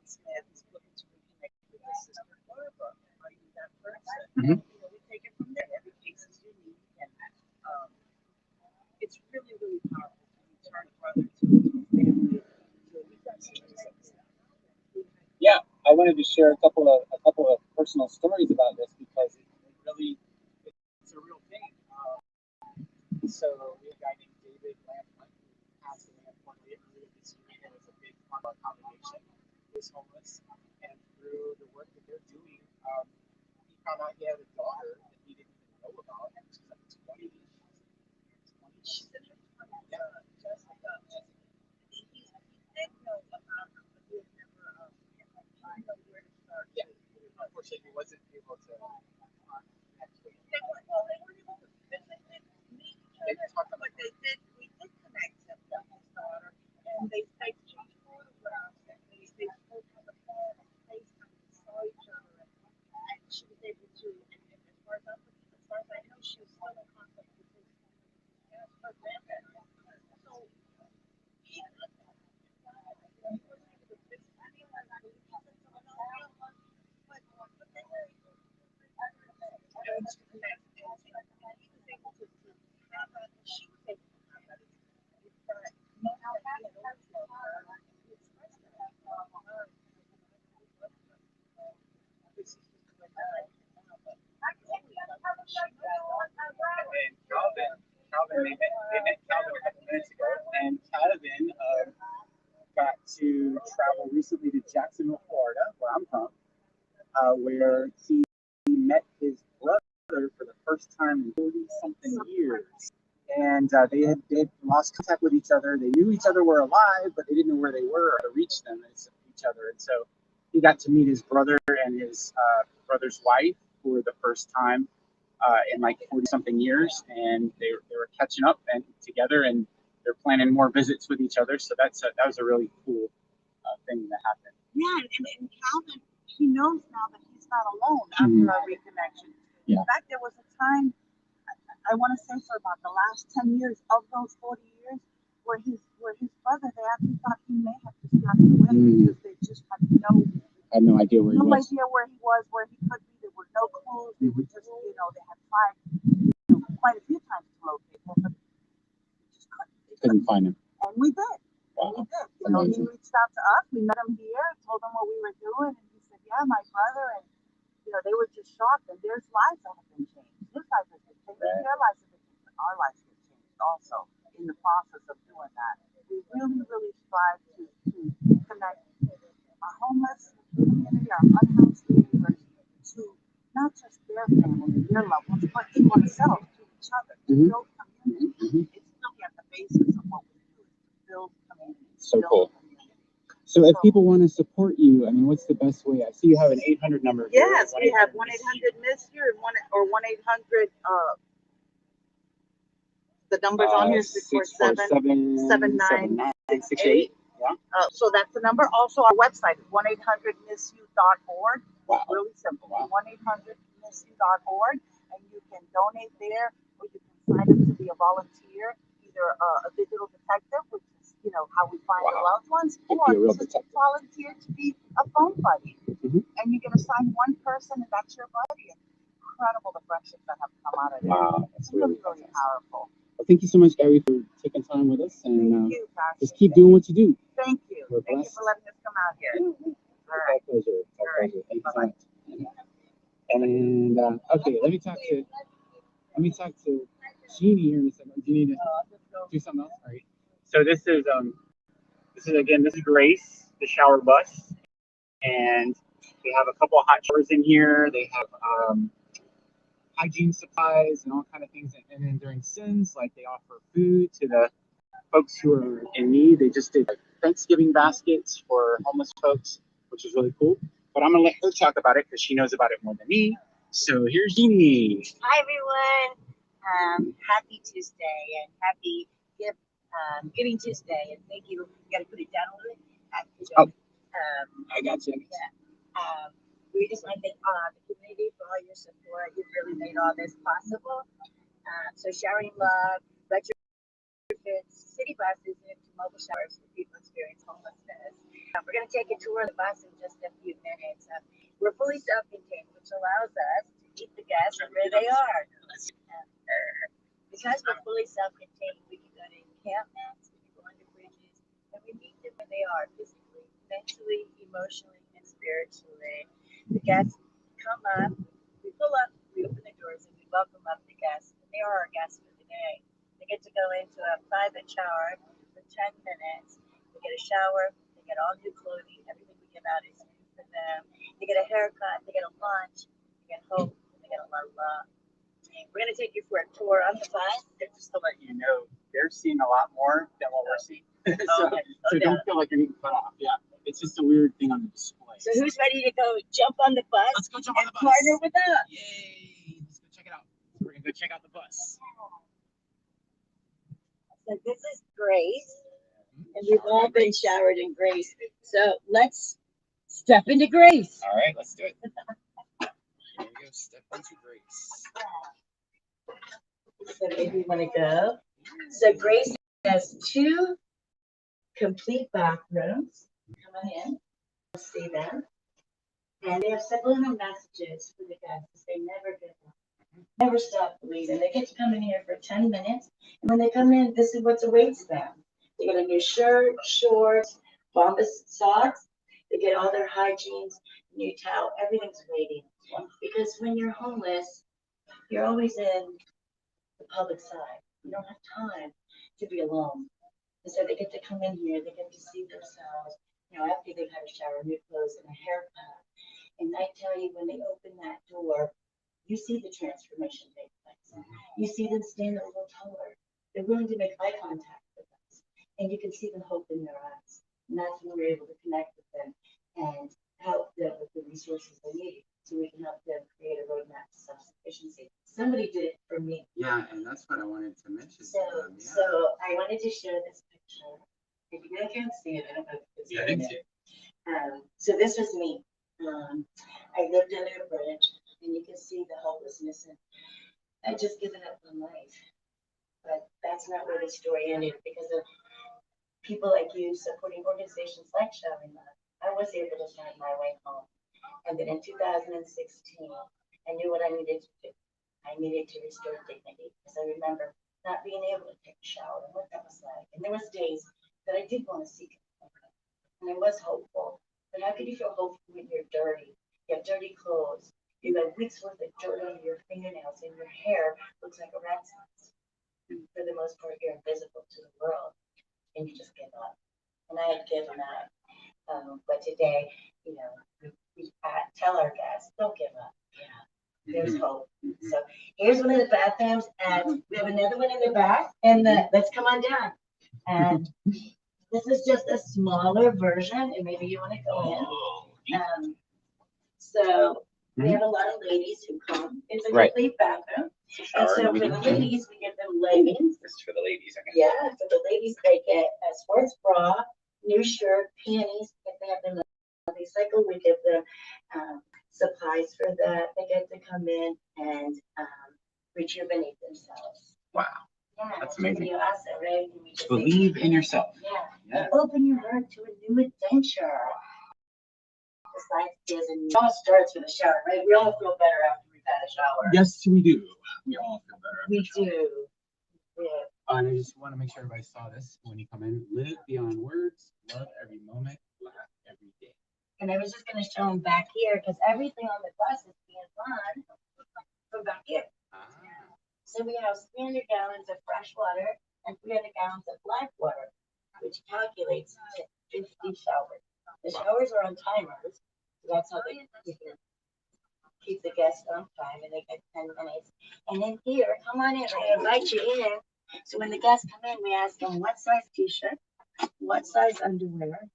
Smith is looking to reconnect with his sister Barbara. Are you that person? We take it from there. Every case is unique, and it's really, really powerful to return a brother to his family. Yeah, I wanted to share a couple of personal stories about this because it's a real thing. So we have a guy named Davie Boulevard who passed away in Fort Lauderdale this year. He was a big part of our congregation. He was homeless, and through the work that they're doing, he found out he had a daughter that he didn't even know about. She's like 20. She's in her 20s. Yeah, Jessica. He did know about her, but he had never know where to start. Yeah, unfortunately, he wasn't able to. They weren't able to physically meet each other, but we did connect him with his daughter, and they exchanged photographs, and they spoke on the phone, and FaceTime, and saw each other, and she was able to, and as far as I know, she was still in contact with her grandparents. So he Calvin, they met Calvin a couple minutes ago, and Calvin got to travel recently to Jacksonville, Florida, where I'm from, where he met his brother for the first time in 40-something years. And they had lost contact with each other. They knew each other were alive, but they didn't know where they were or how to reach them and each other. And so he got to meet his brother and his brother's wife for the first time in like 40-something years, and they were catching up and together, and they're planning more visits with each other. So that was a really cool thing that happened. Yeah, and Calvin, he knows now that he's not alone after our reconnection. Yeah. In fact, there was a time, I want to say for about the last 10 years of those 40 years, where his brother, they actually thought he may have just passed away because they just had no idea where he was. No idea where he was, where he could be. There were no clues. They were just, they had tried quite a few times to locate him, but they just couldn't find him. And we did. Wow. We did. He reached out to us. We met him here, told him what we were doing, and he said, yeah, my brother. And, they were just shocked. And their lives have been changed. His life has been changed. Right. Their lives have been changed. But our lives have changed also in the process of doing that. We really, really strive to connect our homeless community, our unhoused neighbors, to not just their family, their loved ones, but to ourselves, to each other, to build community. It's really at the basis of what we do, is to build community. So cool. So if people want to support you, I mean, what's the best way? I see you have an 800 number. Yes, we have 1-800-MISS-YOU and 1-800. The number's on here, 647-7968. Yeah. So that's the number. Also, our website is 1-800-MISS-YOU.org. Wow. Really simple. Wow. 1-800-MISS-YOU.org, and you can donate there, or you can sign up to be a volunteer, either a digital detective, which is how we find the loved ones, or just volunteer to be a phone buddy. And you get assigned one person, and that's your buddy. And incredible the friendships that have come out of it. Wow, it's really, really powerful. Well, thank you so much, Davie, for taking time with us, and Thank you, just keep doing what you do. Thank you. Thank you for letting us come out here. All right. It's our pleasure. It's our pleasure. Thank you so much. And okay, let me talk to Jeannie here in a second. Do you need to do something else? All right. So this is Grace, the shower bus, and they have a couple of hot showers in here. They have hygiene supplies and all kind of things. And then during sins, like they offer food to the folks who are in need. They just did Thanksgiving baskets for homeless folks, which is really cool. But I'm gonna let her talk about it because she knows about it more than me. So here's Jeannie. Hi everyone. Happy Tuesday and happy Giving Tuesday. And thank you. You got to put it down a little bit. Oh, I got you. Yeah. We just want to thank the community for all your support. You've really made all this possible. So showering love, retrofits, city buses into mobile showers for people experiencing homelessness. We're going to take a tour of the bus in just a few minutes. We're fully self-contained, which allows us to keep the guests where they are. Because we're fully self-contained, we can go to encampments, we can go under bridges, and we meet them where they are physically, mentally, emotionally, and spiritually. The guests come up, we pull up, we open the doors, and we welcome up the guests. And they are our guests for the day. They get to go into a private shower for 10 minutes. They get a shower, they get all new clothing, everything we give out is new for them. They get a haircut, they get a lunch, they get hope, and they get a lot of love. We're going to take you for a tour on the bus. Just to let you know, they're seeing a lot more than what we're seeing. So don't feel like you're getting cut off. Yeah, it's just a weird thing on the display. So who's ready to go jump on the bus? Let's go jump on the bus. Partner with us. Yay! Let's go check it out. We're going to go check out the bus. So this is Grace, and we've all been showered in Grace. So let's step into Grace. All right, let's do it. Here we go. Step into Grace. So maybe you want to go. So Grace has 2 complete bathrooms. Coming in, you'll see them. And they have subliminal messages for the guests. They never give up. Never stop believing. They get to come in here for 10 minutes. And when they come in, this is what awaits them. They get a new shirt, shorts, Bombas socks. They get all their hygienes, new towel. Everything's waiting. Because when you're homeless, you're always in the public side. You don't have time to be alone. And so they get to come in here, they get to see themselves, after they've had a shower, new clothes, and a haircut. And I tell you, when they open that door, you see the transformation take place. You see them stand a little taller. They're willing to make eye contact with us. And you can see the hope in their eyes. And that's when we're able to connect with them and help them with the resources they need. So we can help them create a roadmap to self-sufficiency. Somebody did it for me. Yeah, and that's what I wanted to mention. So I wanted to share this picture. If you guys can't see it, I don't know if it's I didn't see it. So this was me. I lived under a bridge, and you can see the hopelessness, and I'd just given up on life. But that's not where the story ended, because of people like you supporting organizations like Showering Love. I was able to find my way home. And then in 2016, I knew what I needed to do. I needed to restore dignity, because I remember not being able to take a shower and what that was like. And there was days that I did want to seek help, and I was hopeful. But how could you feel hopeful when you're dirty? You have dirty clothes. You have weeks worth of dirt under your fingernails, and your hair looks like a rat's nest. And for the most part, you're invisible to the world, and you just give up. And I had given up. But today, we tell our guests, don't give up. There's hope. So here's one of the bathrooms, and we have another one in the back. And let's come on down. And this is just a smaller version, and maybe you want to go in. So we have a lot of ladies who come. It's a complete bathroom. And so for the ladies, we give them leggings. This is for the ladies. Okay. Yeah, for the ladies, they get a sports bra, new shirt, panties. If they have them recycle, we give them supplies for that. They get to come in and rejuvenate themselves. Wow. Yeah, that's amazing. pretty awesome, right? Believe in yourself. Yeah. Open your heart to a new adventure. Besides this, and it all starts with a shower, right? We all feel better after we've had a shower. Yes, we do. We all feel better. We do. Yeah. And I just want to make sure everybody saw this when you come in. Live beyond words, love every moment, laugh every day. And I was just going to show them back here, because everything on the bus is being So we have 300 gallons of fresh water and 300 gallons of live water, which calculates to 50 showers. The showers are on timers, so that's how they keep the guests on time, and they get 10 minutes. And then here, come on in, I invite you in. So when the guests come in, we ask them what size t-shirt, what size underwear,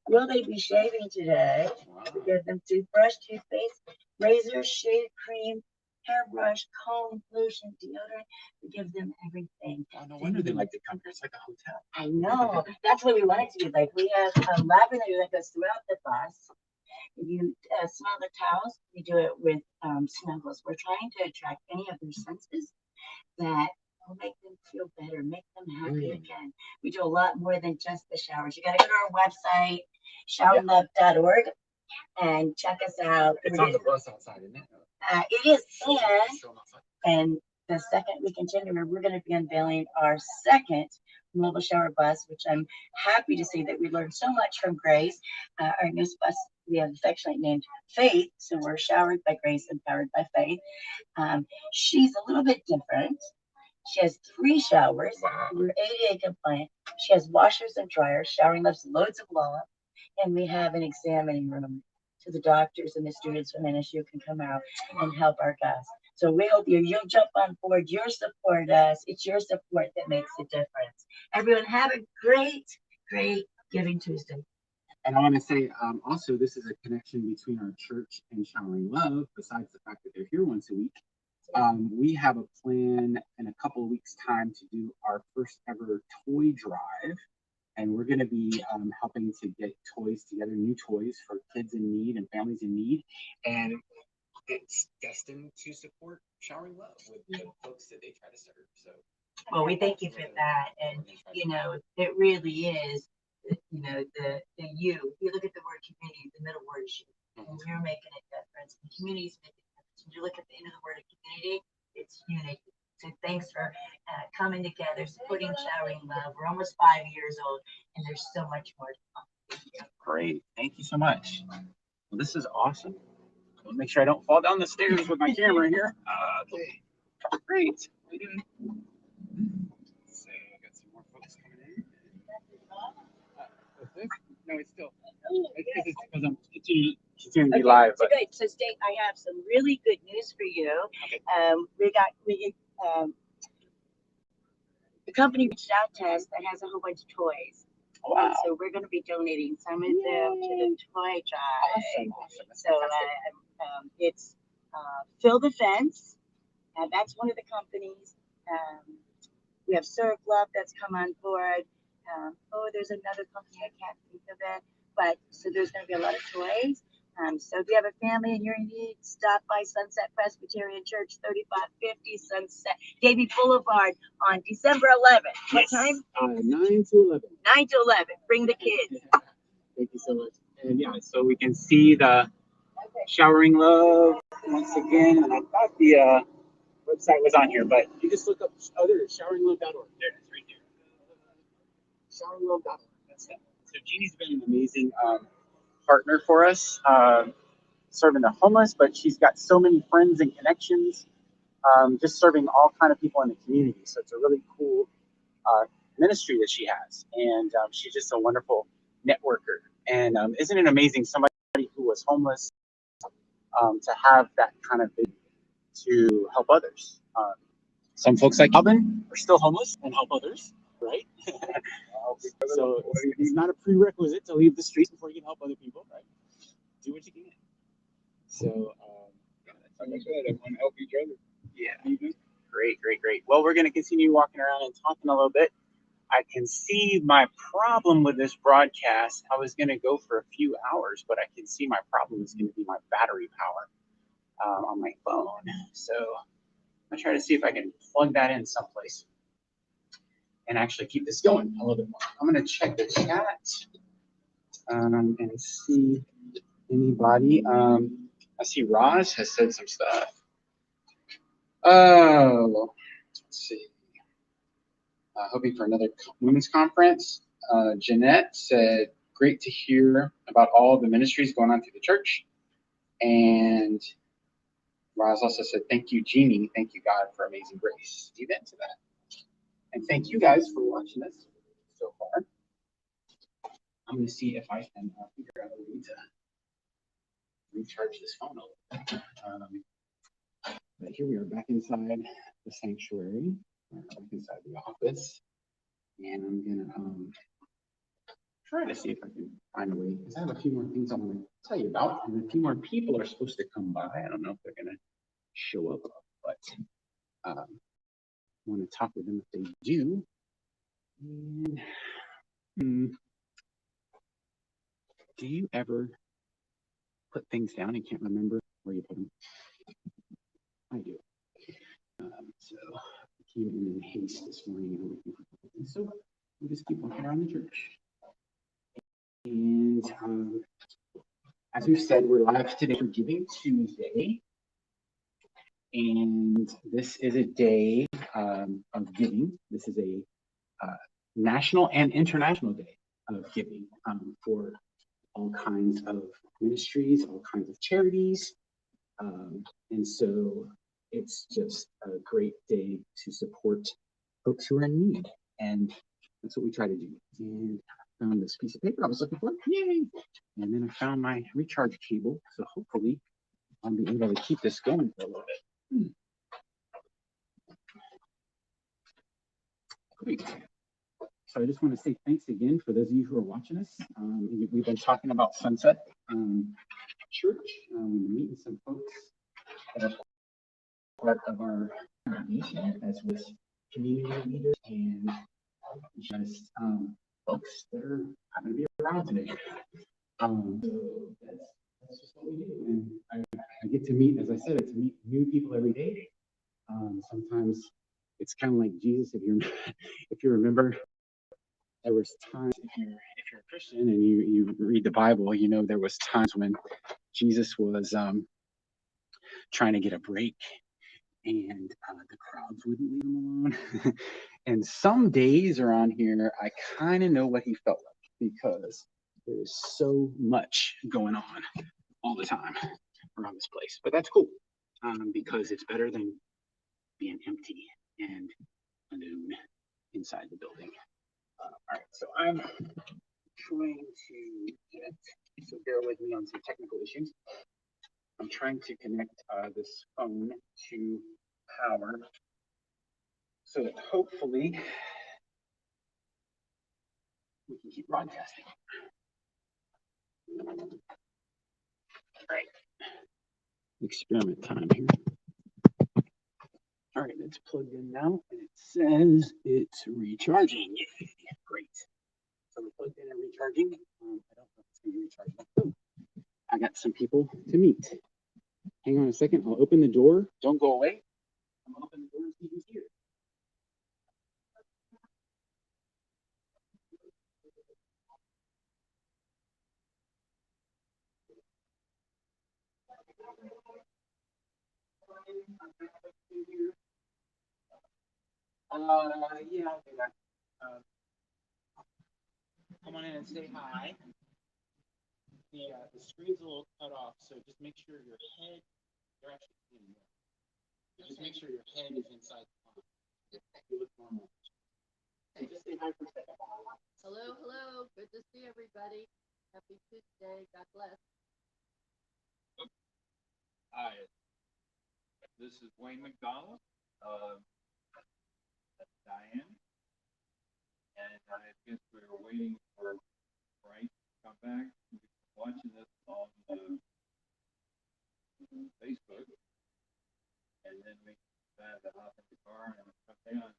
will they be shaving today? We give them toothbrush, toothpaste, razor, shave cream, hairbrush, comb, lotion, deodorant. We give them everything. Oh, no wonder they like to come here. It's like a hotel. I know. That's what we want it to be like. We have a lavender that goes throughout the bus. If you smell the towels, we do it with snuggles. We're trying to attract any of their senses that will make them feel better, make them happy again. We do a lot more than just the showers. You got to go to our website, showerlove.org, and check us out. It's on the bus outside, isn't it? It is, and the second week in January, we're going to be unveiling our second mobile shower bus, which I'm happy to say that we learned so much from Grace. Our newest bus, we have affectionately named Faith, so we're showered by Grace and powered by Faith. She's a little bit different. She has 3 showers. Wow. We're ADA compliant. She has washers and dryers. Showering loves loads of love, and we have an examining room. So the doctors and the students from NSU can come out and help our guests. So we hope you'll jump on board. You'll support us. It's your support that makes a difference. Everyone have a great Giving Tuesday. And I want to say also, this is a connection between our church and Showering Love, besides the fact that they're here once a week. We have a plan in a couple of weeks' time to do our first ever toy drive. And we're going to be helping to get toys together, new toys for kids in need and families in need. And it's destined to support Showering Love with the folks that they try to serve. So, well, we thank you for that. And, you know, it really is, you know, the you look at the word community, the middle word is you. And we're making a difference. The community's making a difference. When you look at the end of the word of community, it's unity. So thanks for coming together, supporting Showering Love. We're almost 5 years old, and there's so much more to come. Thank you. Great. Thank you so much. Well, this is awesome. I'll make sure I don't fall down the stairs with my camera here. Okay. Great. How you doing? Let's see. I got some more folks coming in. What's this? No, it's still. It's because I'm continuing to be live. So good. So State, I have some really good news for you. Okay. The company reached out to us that has a whole bunch of toys. Wow. So we're going to be donating some of them to the toy drive. Awesome. So it's Fill the Fence. That's one of the companies. We have Serve Love that's come on board. There's another company, I can't think of it. But so there's going to be a lot of toys. So if you have a family and you're in need, stop by Sunset Presbyterian Church, 3550 Sunset Davie Boulevard on December 11th. What time? 9 to 11. 9 to 11. Bring the kids. Thank you so much. And yeah, so we can see the Showering Love once again. And I thought the website was on here, but you just look up showeringlove.org. There it is, right there. Showeringlove.org. That's it. So Jeannie's been an amazing partner for us, serving the homeless, but she's got so many friends and connections, just serving all kind of people in the community. So it's a really cool ministry that she has, and she's just a wonderful networker. And isn't it amazing, somebody who was homeless to have that kind of vision to help others. Some folks like Alvin are still homeless and help others, right? So it's not a prerequisite to leave the streets before you can help other people, right? Do what you can. So, like I said, everyone help each other. Yeah. Great. Well, we're going to continue walking around and talking a little bit. I can see my problem with this broadcast. I was going to go for a few hours, but I can see my problem is going to be my battery power on my phone. So I'm going to try to see if I can plug that in someplace and actually keep this going a little bit more. I'm going to check the chat and see anybody. I see Roz has said some stuff. Oh, let's see. Hoping for another women's conference. Jeanette said, great to hear about all the ministries going on through the church. And Roz also said, thank you, Jeannie. Thank you, God, for amazing grace. Amen to that. And thank you guys for watching this so far. I'm going to see if I can figure out a way to recharge this phone a little bit. But here we are back inside the sanctuary, back inside the office. And I'm going to try to see if I can find a way, because I have a few more things I want to tell you about. And a few more people are supposed to come by. I don't know if they're going to show up, but I want to talk with them if they do. And, do you ever put things down and can't remember where you put them? I do. So I came in haste this morning and looking for something. So we just keep walking around the church. And as we've said, we're live today for Giving Tuesday. And this is a day of giving. This is a national and international day of giving for all kinds of ministries, all kinds of charities. And so it's just a great day to support folks who are in need. And that's what we try to do. And I found this piece of paper I was looking for. Yay! And then I found my recharge cable. So hopefully I'll be able to keep this going for a little bit. Great. So I just want to say thanks again for those of you who are watching us. We've been talking about Sunset Church. We've been meeting some folks that are part of our congregation, as with community leaders and just folks that are happen to be around today. So that's just what we do. And I get to meet, as I said, to meet new people every day. Sometimes it's kind of like Jesus, if you remember. There was times, if you're a Christian and you read the Bible, you know there was times when Jesus was trying to get a break, and the crowds wouldn't leave him alone. And some days around here, I kind of know what he felt like, because there's so much going on all the time around this place. But that's cool, because it's better than being empty and alone inside the building. All right, so I'm trying to connect, so bear with me on some technical issues. I'm trying to connect this phone to power so that hopefully we can keep broadcasting. All right, experiment time here. All right, it's plugged in now, and it says it's recharging. Yay, great. So we plugged in and recharging. I don't know if it's going to be recharging. Oh, I got some people to meet. Hang on a second. I'll open the door. Don't go away. I'm going to open the door and see who's here. Yeah, I'll do that. Come on in and say hi. The screen's a little cut off, so just make sure your head, you're actually seeing more. Just make sure your head is inside the phone. You look normal. Hey, just say hi for a second. Hello, hello. Good to see everybody. Happy Tuesday. God bless. Hi, this is Wayne McDonald. That's Diane. And I guess we were waiting for Frank to come back. We've been watching this on Facebook. And then we decided to hop in the car and come down.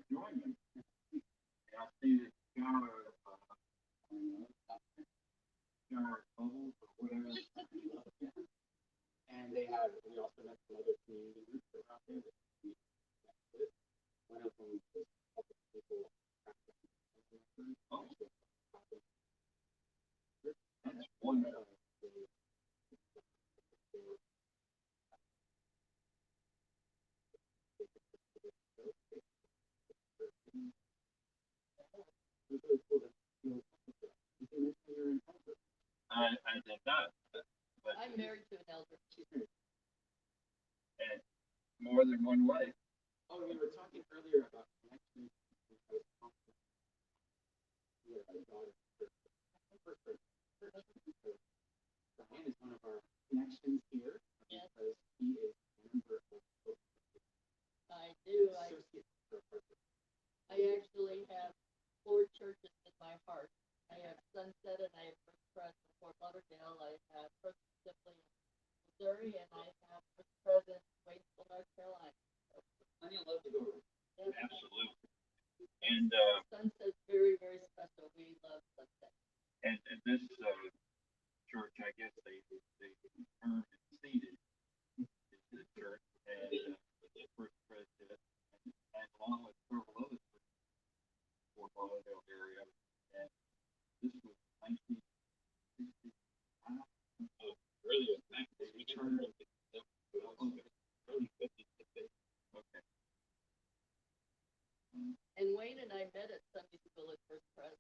Join me. I see the shower bubbles or whatever. And we also met some other community groups around here that we connect with. One of them is helping people. That's wonderful. I'm married to an elder too. And more than one way. Oh, we were talking earlier about connections. Brian is one of our connections here Yes. because he is a member of I do. associate. I actually have 4 churches in my heart. I have Sunset and I have First Pres in Fort Lauderdale. I have First Assembly in Missouri and I have First Pres in Waynesville, North Carolina. Plenty of love to go around. Yes. Absolutely. And Sunset's very, very special. We love Sunset. and this church, I guess they term it seated is the church and the First President and along with several other churches in the Fort Lauderdale area. And this was 1965. So really, we turned early 50s. Okay. And Wayne and I met at Sunday School at First Pres.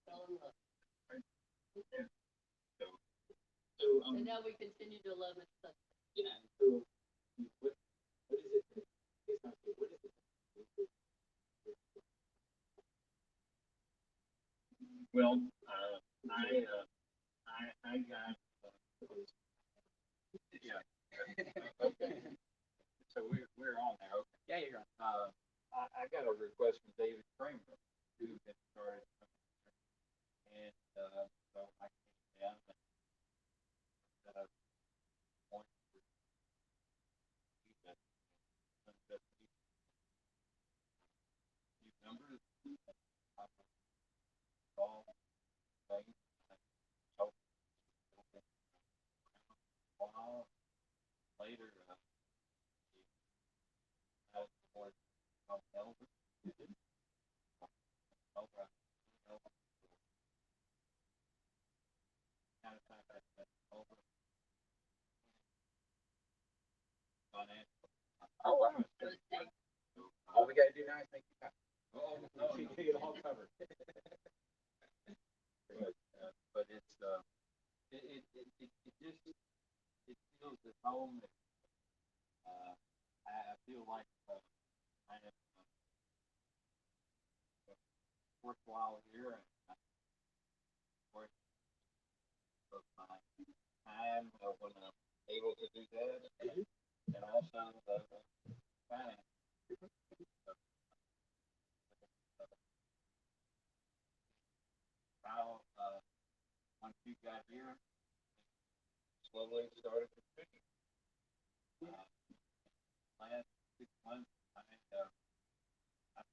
Fell in love. So And now we continue to love it. Yeah. So what is it? It's not good. What is it? well, I got yeah. Okay. So we're on there. Okay. Yeah, you're on. I got a request from David Kramer, who had started, and so I came down and wanted to see that Sunset new members. All things. So a while later, I was born from Elvis. Oh, wow. All we gotta do now is make you happy. Oh, no, You get it all covered. but it's it just it feels at home. I feel like I am worthwhile here, and I'm worth of my time when I'm able to do that, and also finance. How once you got here, slowly started to finish. Last 6 months, I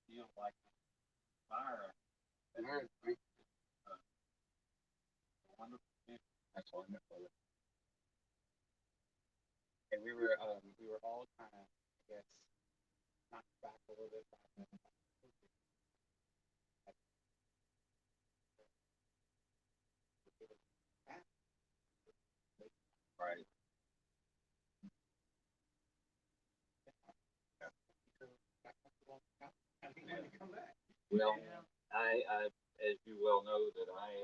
feel like fire. Wonderful. That's wonderful. And we were all kind of, I guess, knocked back a little bit by Right. Well, I as you well know, that I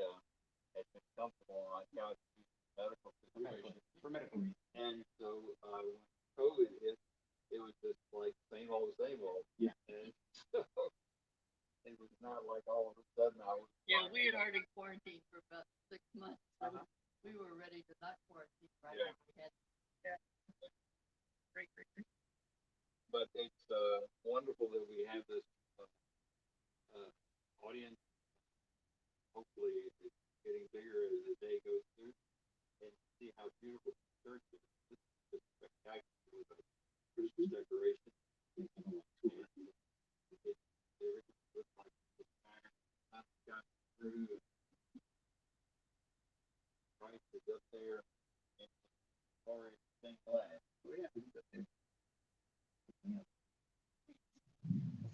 had been comfortable on my couch due to medical situation. for medical reasons. And so when COVID hit, it was just like same old, same old. Yeah. And so it was not like all of a sudden I was. Yeah, we had already quarantined for about 6 months. So we were ready to not quarantine right Yeah. when we had. Great. But it's wonderful that we have this audience. Hopefully it's getting bigger as the day goes through, and see how beautiful the church is. This is just spectacular with the Christmas decoration. And everything looks like the fire got through. Christ is up there, and already thing glad. Oh, yeah. Well,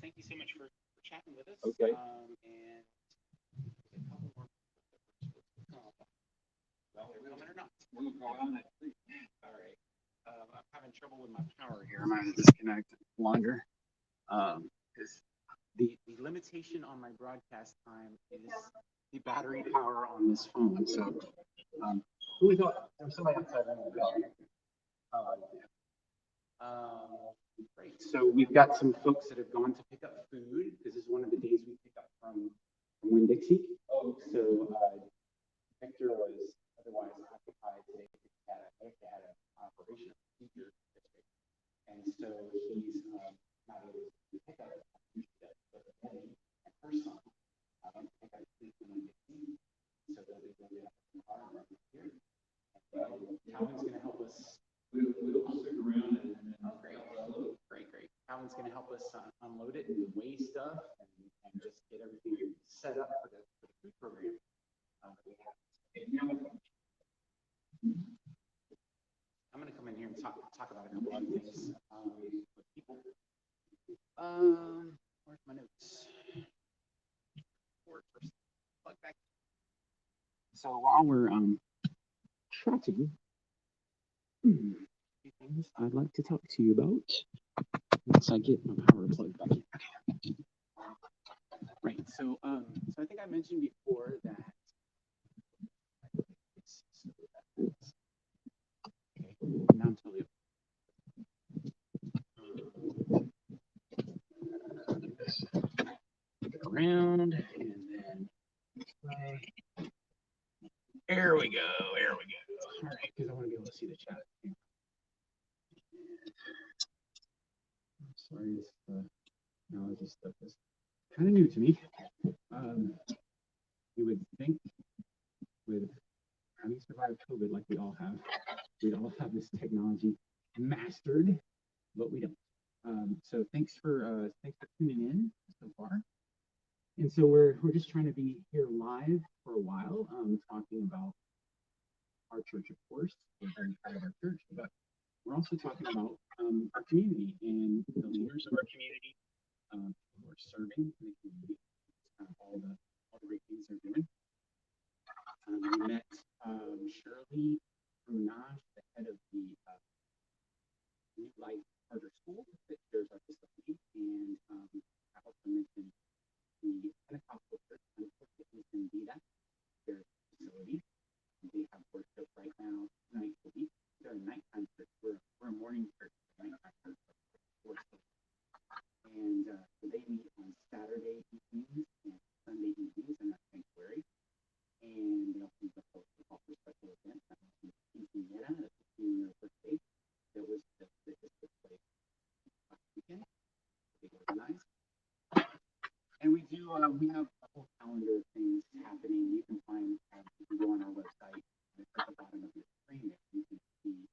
thank you so much for chatting with us. Okay. And a couple more. Well, they're coming or not. We'll go on and see. All right. I'm having trouble with my power here. I'm going to disconnect longer. Because the limitation on my broadcast time is the battery power on this phone. So Who is on? There's somebody outside. Great. So we've got some folks that have gone to pick up food. This is one of the days we pick up from Winn-Dixie. Oh, so Victor was otherwise occupied today. They had an operational procedure, and so he's not able to pick up food and her son. Pick up food from Winn-Dixie, so they'll be going up in the car right here. Calvin's going to help us. We'll stick around and great. Calvin's going to help us unload it and weigh stuff and just get everything set up for the food program. I'm going to come in here and talk about a couple other things with people. Where's my notes? So while we're tracking, few things I'd like to talk to you about once I get my power plug back in. Okay. Right. So I think I mentioned before that. Okay. Now I'm totally. Get around and then. There we go. All right, because I want to be able to see the chat. I'm sorry, this technology stuff is kind of new to me. You would think with having survived COVID like we all have, we'd all have this technology mastered, but we don't. So thanks for tuning in so far. And so we're just trying to be here live for a while, talking about our church, of course. We're very proud of our church, but we're also talking about our community and the leaders of our community who are serving in the community, all the great things they're doing. We met Shirley Brunage, the head of the New Life Charter School that shares our facility, and I also mentioned the Pentecostal Church in Vida, their facility. They have worship right now 2 nights a week. They're a nighttime church. We're a morning church, nighttime church. And so they meet on Saturday evenings and Sunday evenings in our sanctuary. And they also do a special event. Quinceañera, the 15-year birthday. That was just took place last weekend. They organized. And we have a whole calendar of things happening. You can find, if you go on our website, at the bottom of your screen there, you can see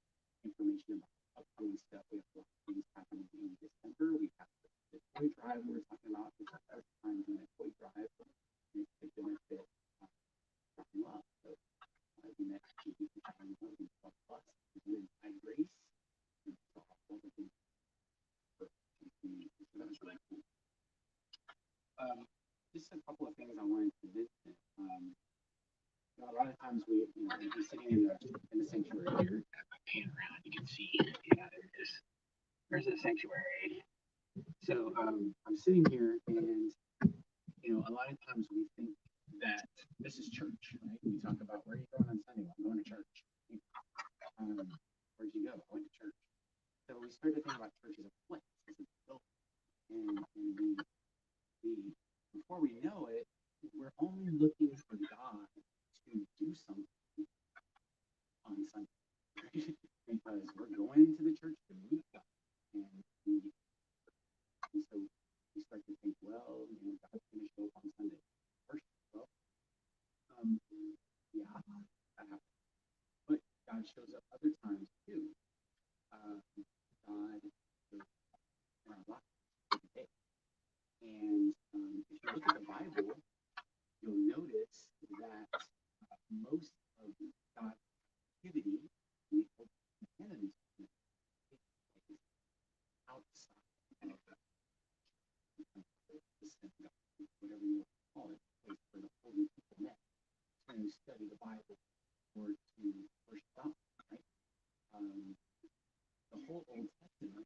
information about upcoming stuff. We have a lot of things happening in December. We have the toy drive we were talking about. We have our time doing a toy drive. And it's been a bit dropping off. So we met GP Plus, in High Grace, and saw all the things for community. So that was really cool. Just a couple of things I wanted to mention. A lot of times we're sitting in the sanctuary here. If I pan around, you can see. Yeah, there it is. There's the sanctuary. So I'm sitting here, and a lot of times we think that this is church, right? We talk about where are you going on Sunday? I'm going to church. Where'd you go? I went to church. So we started to think about church as a place, as a building, and we before we know it, we're only looking for God to do something on Sunday, right? Because we're going to the church to meet God, and so we start to think, well, God's going to show up on Sunday. Worship, well, yeah, that happens. But God shows up other times too. God shows up in our lives every day. And if you look at the Bible, you'll notice that most of God's activity in the Old Testament takes place outside of the synagogue, whatever you want to call it, the place where the holy people met to study the Bible or to worship God, right? The whole Old Testament,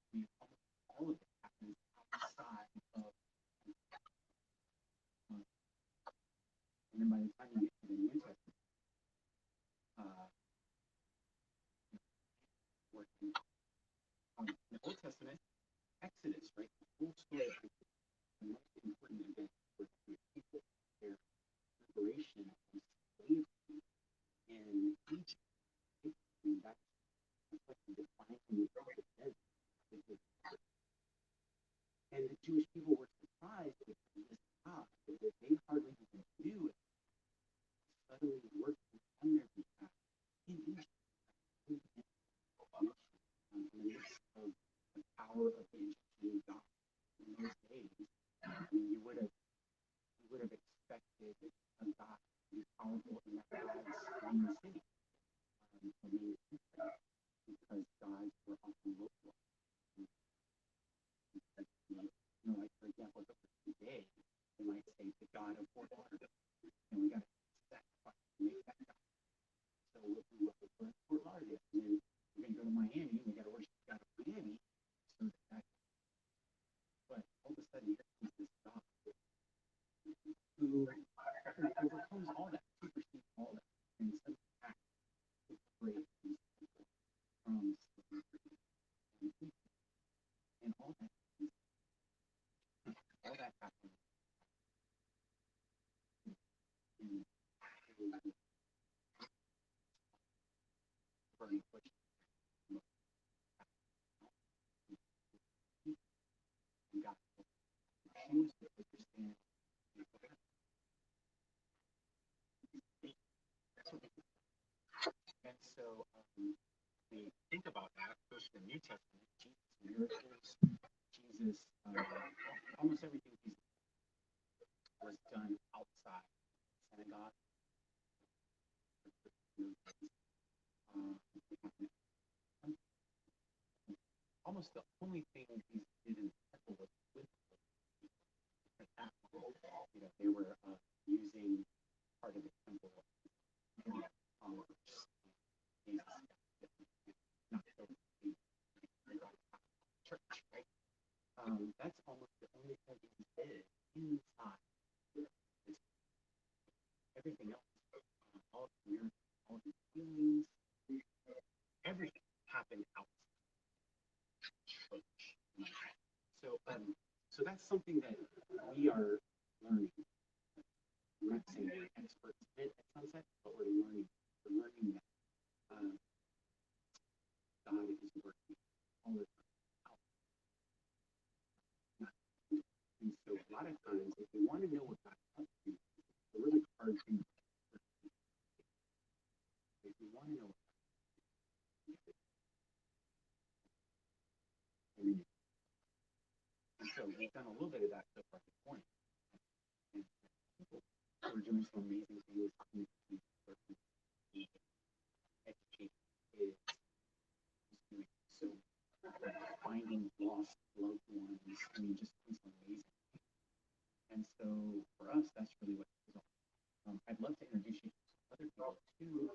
all of it happens outside of. And then by the time you get to the New Testament, And the Jewish people were surprised with this God that they hardly even knew it subtly working on their behalf in Egypt. In the midst of the power of the Egyptian God in those days, I mean, you would have expected a God to be powerful in that God's main city, because gods were often local. Like for example, today they might say the God of Fort Lauderdale, and we got to sacrifice to make that God. So we worship Fort Lauderdale, and then we're going to go to Miami, we got to worship the God of Miami. So that, but all of a sudden here comes this God who overcomes all that, supersedes all that, and suddenly acts to liberate these people from slavery and all that happened in burning bush. God choose to understand. And so we think about that. First, the New Testament, Jesus' miracles, Jesus, almost everything he was done outside the synagogue. Almost the only thing he did in the temple was with the people. They were using part of the temple in commerce. Not so church, right? That's almost the only thing he did inside. Everything else, all the miracles, all the healings, everything happened outside church. So that's something that we are learning. We're not saying we're experts at Sunset, but we're learning. We're learning that God is working all the time out. And so a lot of times, if you want to know what God's up to, it's a really hard thing. If you want to know what God's up to, and so we've done a little bit of that so far this morning. And we're doing some amazing things in education kids, doing so finding lost loved ones. I mean, just doing some amazing things. And so for us, that's really what it's all. I'd love to introduce you to other people too.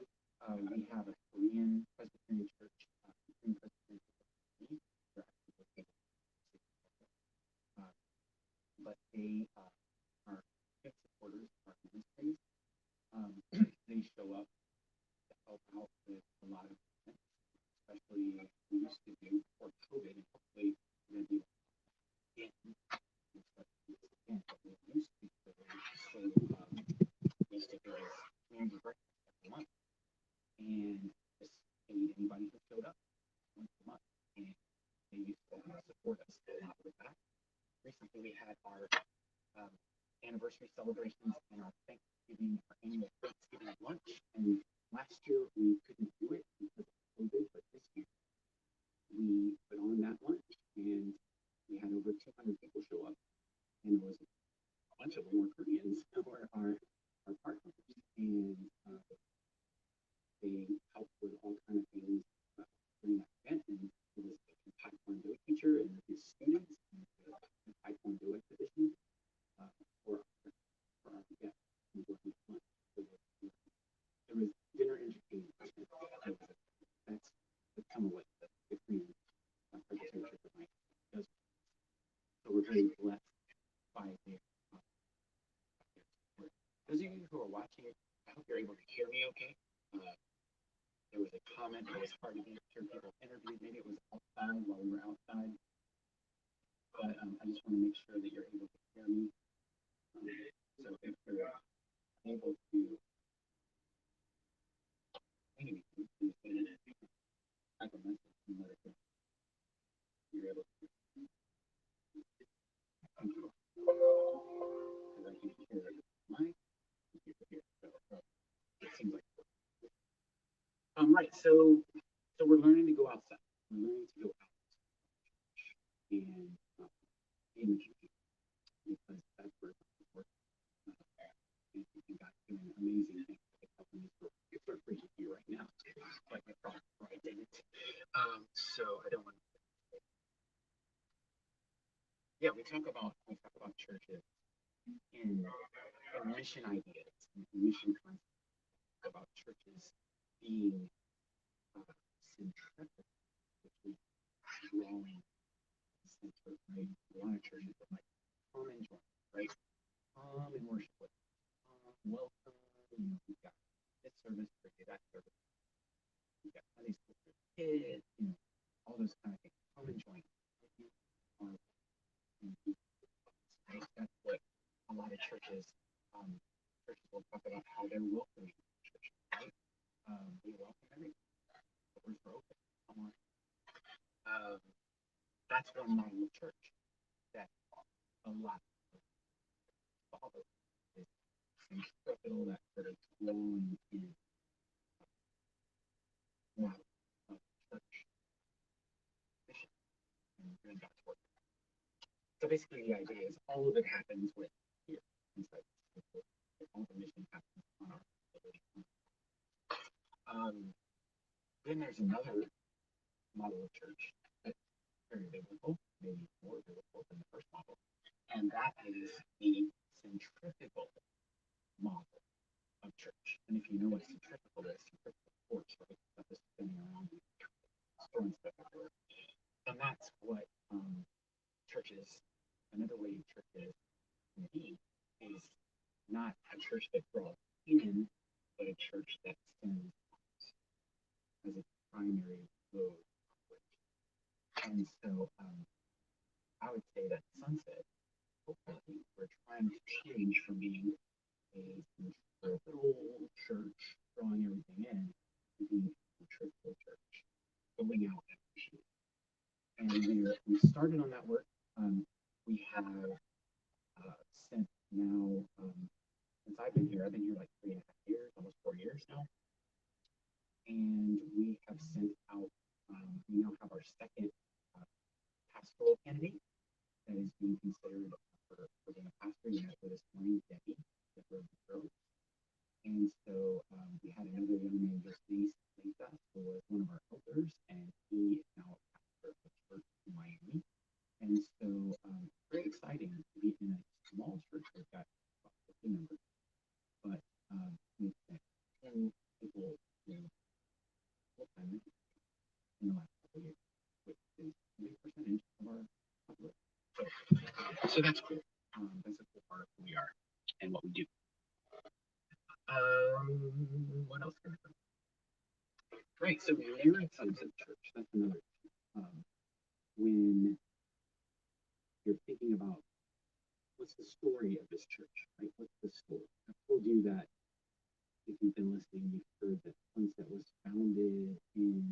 We have a Korean Presbyterian Church, Korean Presbyterian Church. But they are big supporters of our ministries. They show up to help out with a lot of things, especially we used to do before COVID, and hopefully we're going to do again. But we used to do we used to do this community breakfast every month, and just paid anybody who showed up once a month, and they used to support us a lot with that. Recently, we had our anniversary celebrations and our annual Thanksgiving lunch. And last year we couldn't do it because of COVID, but this year we put on that lunch, and we had over 200 people show up, and it was a bunch of them were Koreans who are our partners, and they helped with all kinds of things during that event. And it was a Taekwondo teacher and his students, and the Taekwondo exhibition for our guests. So there was dinner entertainment. That's some of what the Korean Presbyterian Church of Miami does. So we're very blessed by their support. Those of you who are watching, I hope you're able to hear me okay. There was a comment that was hard to hear people interviewed. Maybe it was outside while we were outside. But I just want to make sure that you're able to hear me. So if you're able to maybe type a message and let it go. You're able to. so we're learning to go outside. We're learning to go out and be in the community because that's where it's work. And God's doing amazing things. It's our preaching here right now. Like my thought, I didn't. So I don't want to. Yeah, we talk about churches in mission ideas and mission concepts about churches being centrifugal, which is drawing center, right? A lot of churches are like, come and join, right? Come and worship with us. Welcome. We've got this service for you, that service. We've got Sunday school for kids, all those kind of things. Come and join us. Right? That's what a lot of churches will talk about how they're welcoming church, right? We welcome everyone. The doors are open. Come on. That's one model of church that a lot of follow is centripetal, that sort of flowing in model of church mission and doing God's work. So basically, the idea is all of it happens with here inside. All the mission happens on our facility. Then there's another model of church that's very biblical, maybe more biblical than the first model, and that is the centrifugal model of church. And if you know what centrifugal is, centrifugal force, right? Stuff is spinning around you, throwing stuff everywhere. And that's what churches, another way churches can be, is not a church that draws in, but a church that sends out as its primary mode of operation. And so I would say that Sunset, hopefully, we're trying to change from being a centripetal church drawing everything in to being a centrifugal church going out and pushing. And we started on that work. We have sent now, since I've been here like 3.5 years, almost 4 years now. And we have sent out, we now have our second pastoral candidate that is being considered for being a pastor. You met her this morning, Davie Boulevard. And so we had another young man just leave us, who was one of our elders, and he is now a pastor of a church in Miami. And so very exciting to be in a small church. We've got about 50 members, but we've got 10 people full-time in the last couple of years, which is a big percentage of our population. So that's cool. That's a cool part of who we are and what we do. What else can I do? Right, so here at Sunset Church, that's another when you're thinking about what's the story of this church, right? What's the story? I've told you that if you've been listening, you've heard that Sunset was founded in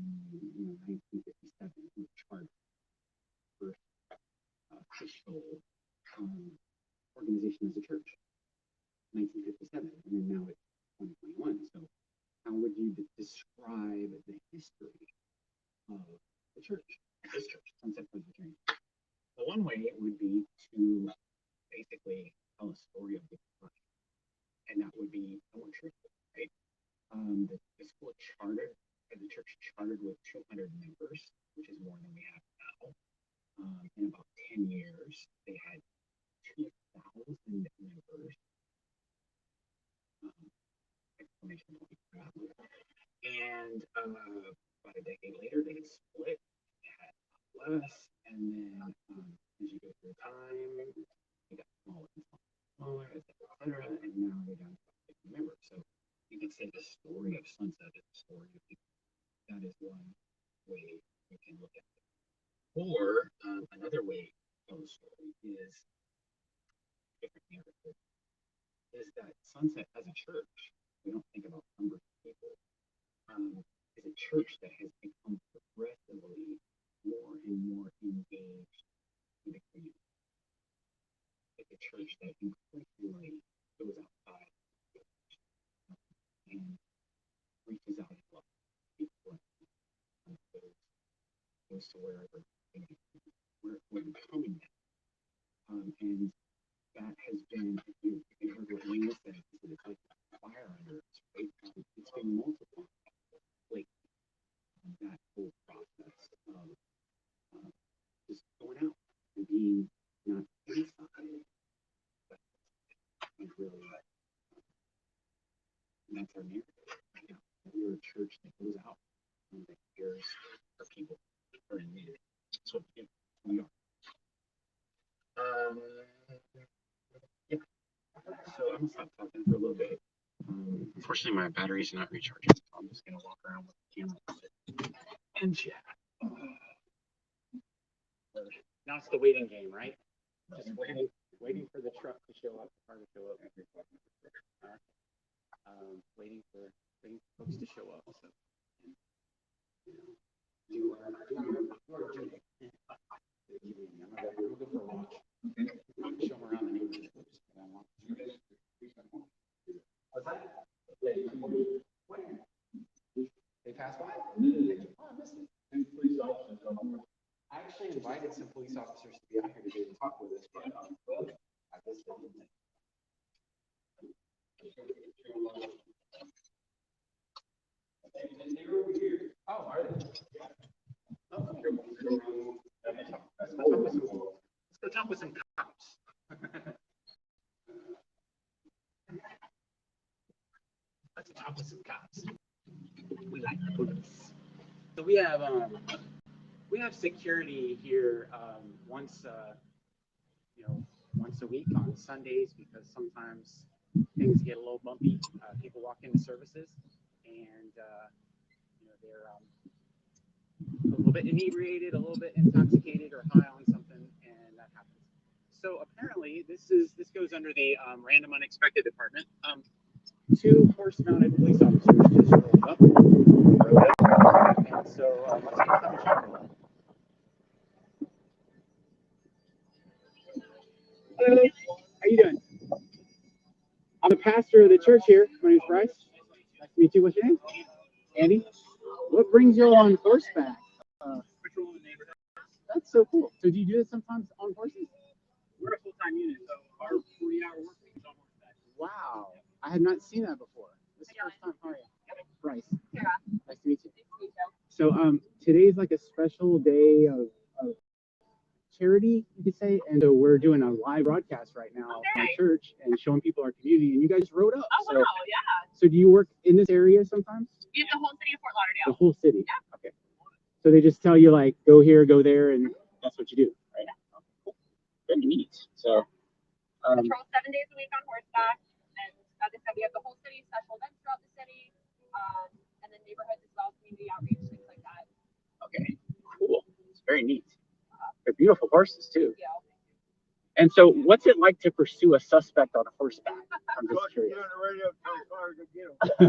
1957, with Charter, first official organization as a church, 1957, and then now it's 2021. So how would you describe the history of the church, this church, Sunset Presbyterian? Well, one way it would be to basically tell a story of the church, and that would be somewhat truthful, right? The school chartered, the church chartered with 200 members, which is more than we have now. In about 10 years, they had 2,000 members. Exclamation point. And about a decade later, they split, had less, and then as you go through time, they got smaller and smaller, et cetera, and now they're down to 50 members. So you could say the story of Sunset is the story of people. That is one way you can look at it. Or another way to tell the story is different narrative. Is that Sunset as a church, we don't think about number of people, is a church that has become progressively more and more engaged in the community. It's a church that increasingly goes outside and reaches out and loves people and to wherever we're becoming that. And that has been, if you heard what Lena said, it's like fire under us, right? It's been multiplied, like that whole process of just going out and being not inside, but really, and that's our narrative. You know, we're a church that goes out and that cares for people who are in need. So yeah, we are. Yeah. So I'm gonna stop talking for a little bit. Unfortunately, my battery's not recharging, so I'm just gonna walk around with the camera and chat. Now it's the waiting game, right? Just waiting for the truck to show up, the car to show up. Waiting for folks to show up. So, you know, I'm gonna go for a walk. Show them around the neighborhood. What's that? They passed by? Oh, I missed it. I actually invited some police officers to be out here today to talk with us, but I guess they didn't. Oh, are they? Oh, let's go talk with some cops. Let's talk with some cops. We like the police. So we have security here once a week on Sundays, because sometimes things get a little bumpy. People walk into services and they're a little bit inebriated, a little bit intoxicated, or high on something, and that happens. So apparently this goes under the random unexpected department. 2 horse-mounted police officers just rolled up, and so let's get them to check them. Hello, how you doing? I'm the pastor of the church here. My name's Bryce. Nice to meet you. What's your name? Andy. What brings you on horseback? Patrolling the neighborhood. That's so cool. So do you do this sometimes on horses? We're a full-time unit, so our 40-hour work week is on horseback. Wow, I had not seen that before. This is the first time. How are you? Bryce. Yeah. Nice to meet you. So today's like a special day of charity, you could say, and so we're doing a live broadcast right now from our church and showing people our community, and you guys rode up. Oh, so, wow, yeah. So do you work in this area sometimes? We have the whole city of Fort Lauderdale. The whole city? Yeah. Okay. So they just tell you, like, go here, go there, and that's what you do, right? Yeah. Cool. Very neat. So patrol 7 days a week on horseback, and as I said, we have the whole city, special events throughout the city, and then neighborhoods as well, community outreach, things like that. Okay, cool. It's very neat. They're beautiful horses too. Yeah. And so, what's it like to pursue a suspect on horseback? I'm just curious. We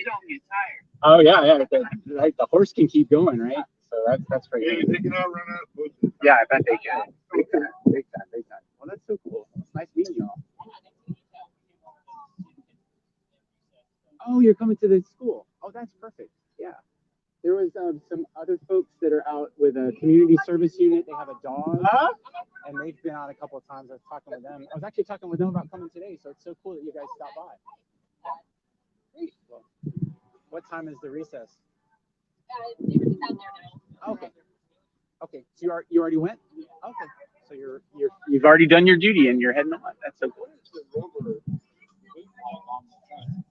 don't get tired. Oh yeah. The horse can keep going, right? So that's pretty. Yeah, they can outrun us. Yeah, I bet they can. Big time. Well, that's so cool. It's nice meeting y'all. Oh, you're coming to the school. Oh, that's perfect. Yeah. There was some other folks that are out with a community service unit. They have a dog, and they've been out a couple of times. I was actually talking with them about coming today, so it's so cool that you guys stopped by. Great. Well, what time is the recess? Neighbors is out there now. Okay. So you already went? Okay. So you've already done your duty and you're heading on. That's so cool.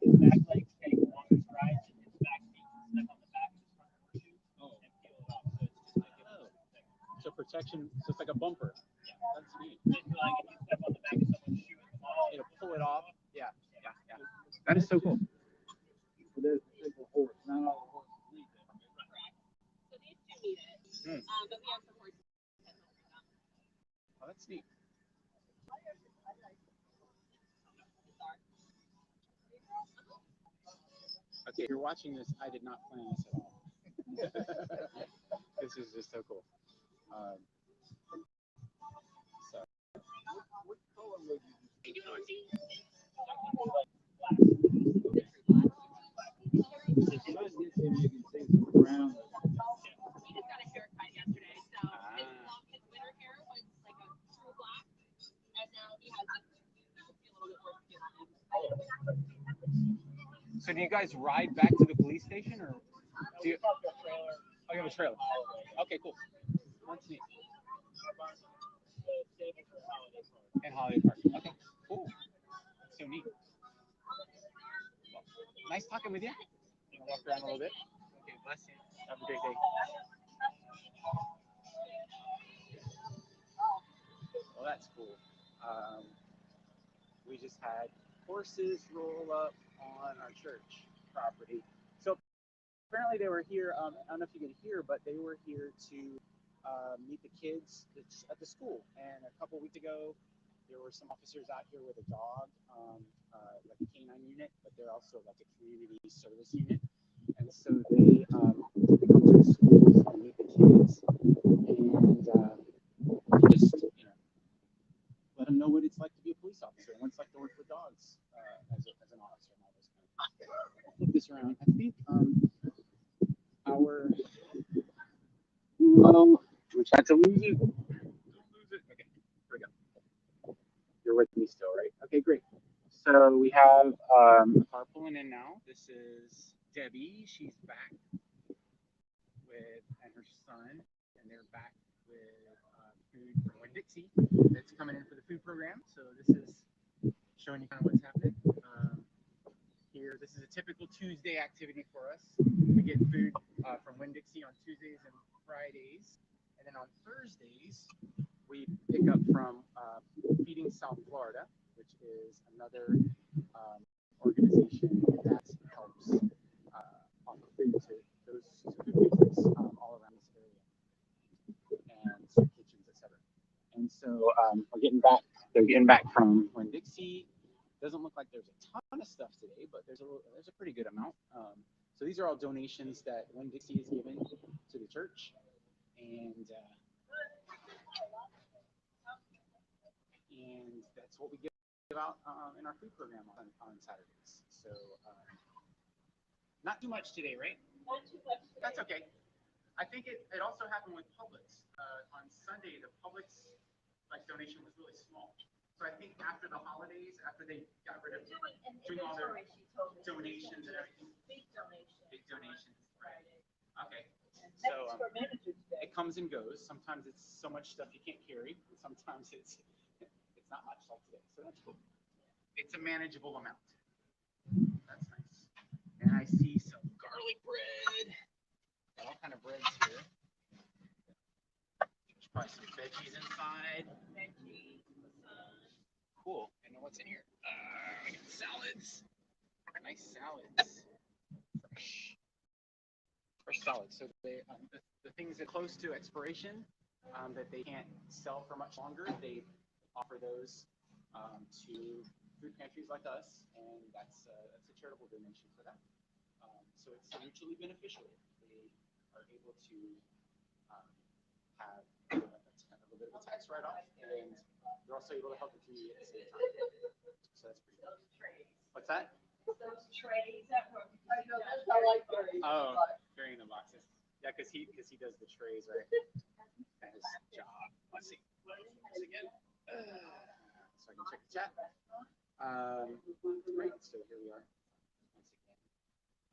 His back legs take longer strides, and his back feet step on the back of his front horseshoe and peel it off. So it's just like So protection, so it's like a bumper. yeah, that's neat. It's like if you step on the back of someone's shoe, It'll pull it off. Yeah. That is so cool. There's a simple horse. Not all the horses need that. So these two need it, but we have some horses that don't need them. Oh, that's neat. Okay, if you're watching this, I did not plan this at all. This is just so cool. What color would you You just got a haircut, yeah. So do you guys ride back to the police station, or do you? Oh, you have a trailer. Okay, cool. That's neat. And Holiday Park. Okay, cool. That's so neat. Well, nice talking with you. I'm gonna walk around a little bit. Okay, bless you. Have a great day. Well, that's cool. We just had horses roll up on our church property. So apparently they were here. I don't know if you can hear, but they were here to meet the kids at the school. And a couple weeks ago, there were some officers out here with a dog, like a canine unit, but they're also like a community service unit. And so they come to the schools and meet the kids, and just let them know what it's like to be a police officer and what it's like to work with dogs as an officer and all those kind of things. I'll flip this around. I think we tried to lose you. Don't lose it. Okay, here we go. You're with me still, right? Okay, great. So we have a car pulling in now. This is Debbie. She's back and her son, and they're back with food from Winn-Dixie that's coming in for the food program. So this is showing you kind of what's happening. Here, this is a typical Tuesday activity for us. We get food from Winn-Dixie on Tuesdays and Fridays. And then on Thursdays, we pick up from Feeding South Florida, which is another organization that helps offer food to those food pantries all around this area, and soup kitchens, etc. And so they're getting back from Winn-Dixie. Doesn't look like there's a ton of stuff today, but there's a pretty good amount. So these are all donations that Winn-Dixie is giving to the church, and that's what we give out in our food program on Saturdays. So not too much today, right? Not too much today. That's okay. I think it also happened with Publix. On Sunday, the Publix donation was really small. So I think after the holidays, after they got rid of doing all their donations and everything. Big donations. Right. Okay. So it comes and goes. Sometimes it's so much stuff you can't carry. Sometimes it's not much like today. So that's cool. It's a manageable amount. That's nice. And I see some garlic bread. Got all kind of breads here. There's probably some veggies inside. Cool. And then what's in here? I got salads. Nice salads. Fresh salads. So the things that are close to expiration that they can't sell for much longer, they offer those to food pantries like us, and that's a charitable donation for them. So it's mutually beneficial. They are able to have a bit of a tax write-off, and they're also able to help the community at the same time. So that's pretty cool. What's that? Those trays that were. Oh, carrying the boxes. Yeah, because he does the trays, right? That's his job. Let's see. Again. So I can check the chat. Right. So here we are.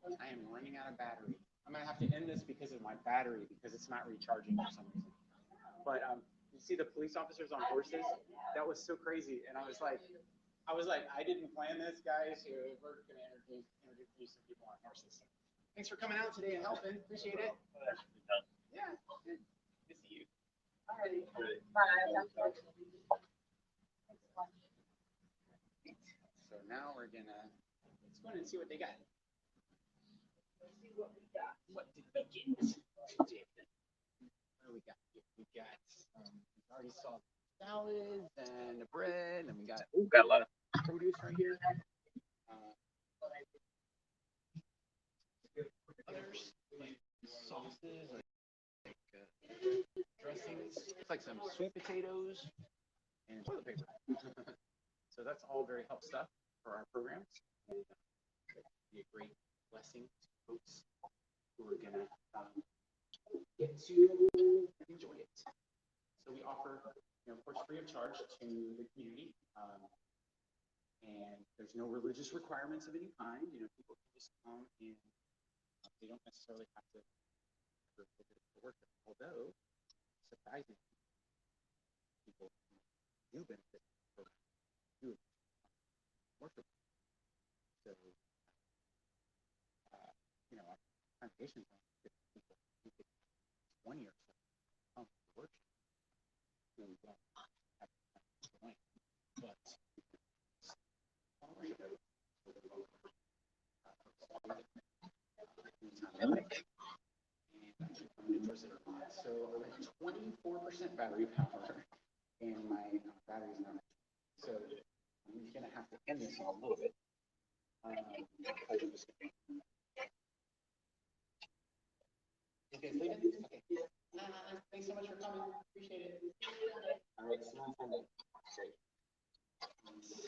Once again, I am running out of battery. I'm gonna have to end this because of my battery because it's not recharging for some reason. But you see the police officers on horses? That was so crazy, and I was like, I didn't plan this, guys. So we're gonna introduce some people on horses. Thanks for coming out today and helping. Appreciate it. Yeah. Good to see you. All right. Bye. So now we're gonna let's go in and see what they got. Let's see what we got. What did we get today? What do we got? We got we already saw salads and the bread, and we got a lot of produce right here. Others like sauces, like dressings. It's like some sweet potatoes and toilet paper. So that's all very helpful stuff for our programs. And be a great blessing to folks who are gonna get to enjoy it. So we offer, of course, free of charge to the community. and there's no religious requirements of any kind. You know, people can just come and they don't necessarily have to worship. Although, surprisingly, people do benefit from doing worship. So, you know, our congregations are 50 people, 20 or so come to worship who don't have time to join. But so I'm at 24% battery power, and my battery's not. So I'm gonna have to end this in a little bit. Because I'm just you guys leaving? Okay. Thanks so much for coming. Appreciate it. All right, see you on Sunday. Great.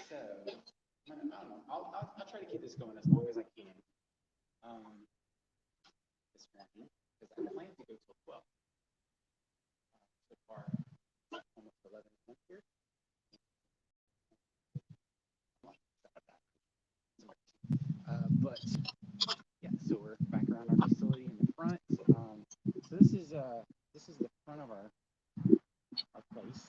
So I don't know. I'll try to keep this going as long as I can. This morning, because I plan to go till 12. So far, almost 11 months here. But yeah, so we're back around our facility in the front. So this is the front of our place.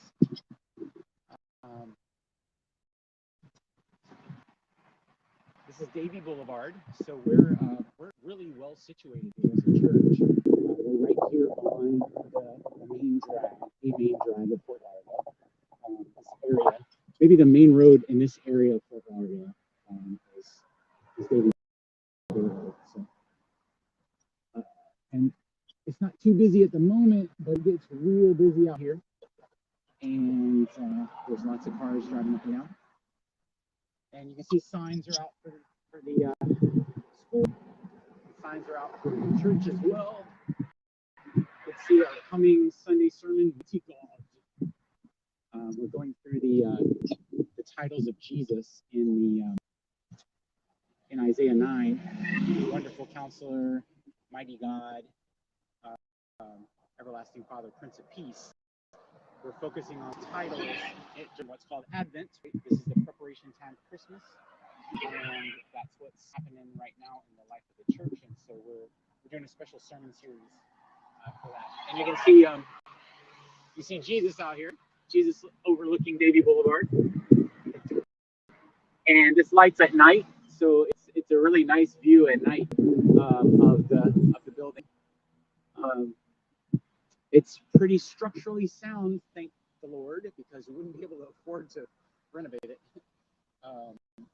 This is Davie Boulevard. So we're really well situated here as a church. We're right here on the main drive of Fort Lauderdale. This area, maybe the main road in this area of Fort Lauderdale is Davie Boulevard. So, and it's not too busy at the moment, but it gets real busy out here. And there's lots of cars driving up and down. And you can see signs are out for the school. Signs are out for the church as well. Let's see our coming Sunday sermon. We're going through the titles of Jesus in Isaiah 9. Wonderful Counselor, Mighty God, Everlasting Father, Prince of Peace. We're focusing on titles in what's called Advent. This is the preparation time for Christmas, and that's what's happening right now in the life of the church. And so we're doing a special sermon series for that. And you can see you see Jesus out here, Jesus overlooking Davie Boulevard, and this light's at night, so it's a really nice view at night of the building. It's pretty structurally sound, thank the Lord, because we wouldn't be able to afford to renovate it.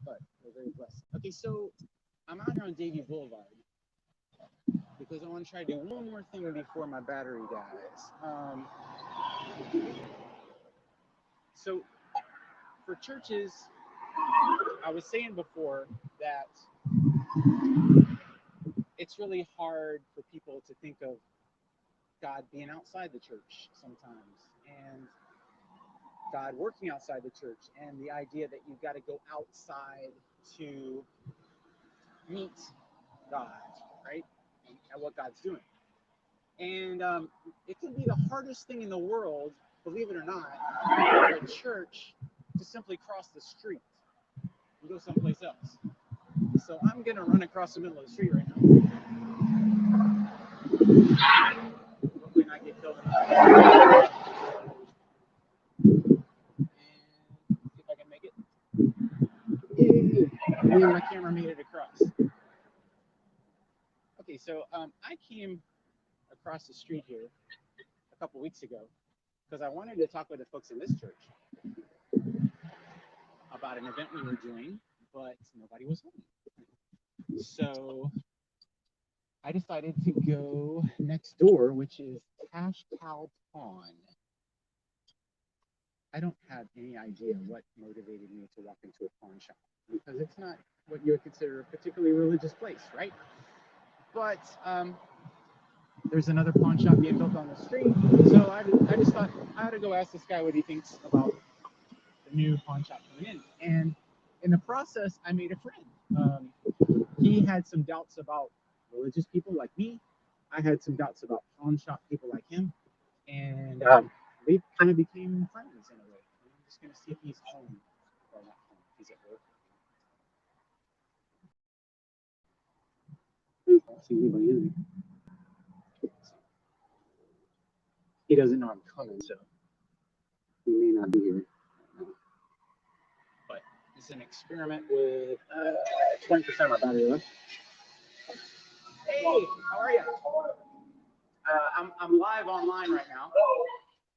But we're very blessed. Okay, so I'm out here on Davie Boulevard because I want to try to do one more thing before my battery dies. So for churches, I was saying before that it's really hard for people to think of God being outside the church sometimes, and God working outside the church, and the idea that you've got to go outside to meet God, right? And what God's doing. And it can be the hardest thing in the world, believe it or not, for a church to simply cross the street and go someplace else. So I'm going to run across the middle of the street right now. Hopefully not get killed. See if I can make it. Yay! And my camera made it across. Okay, so I came across the street here a couple weeks ago because I wanted to talk with the folks in this church about an event we were doing, but nobody was home. So I decided to go next door, which is Cash Cow Pawn. I don't have any idea what motivated me to walk into a pawn shop, because it's not what you would consider a particularly religious place, right? But there's another pawn shop being built on the street, so I just thought I ought to go ask this guy what he thinks about the new pawn shop coming in. And in the process, I made a friend. He had some doubts about religious people like me. I had some doubts about pawn shop people like him, and we kind of became friends in a way. I'm just going to see if he's home or not home. He's at work. don't see anybody in there. He doesn't know I'm coming, so he may not be here. But this is an experiment with 20% of my battery left. Hey, how are you? I'm live online right now,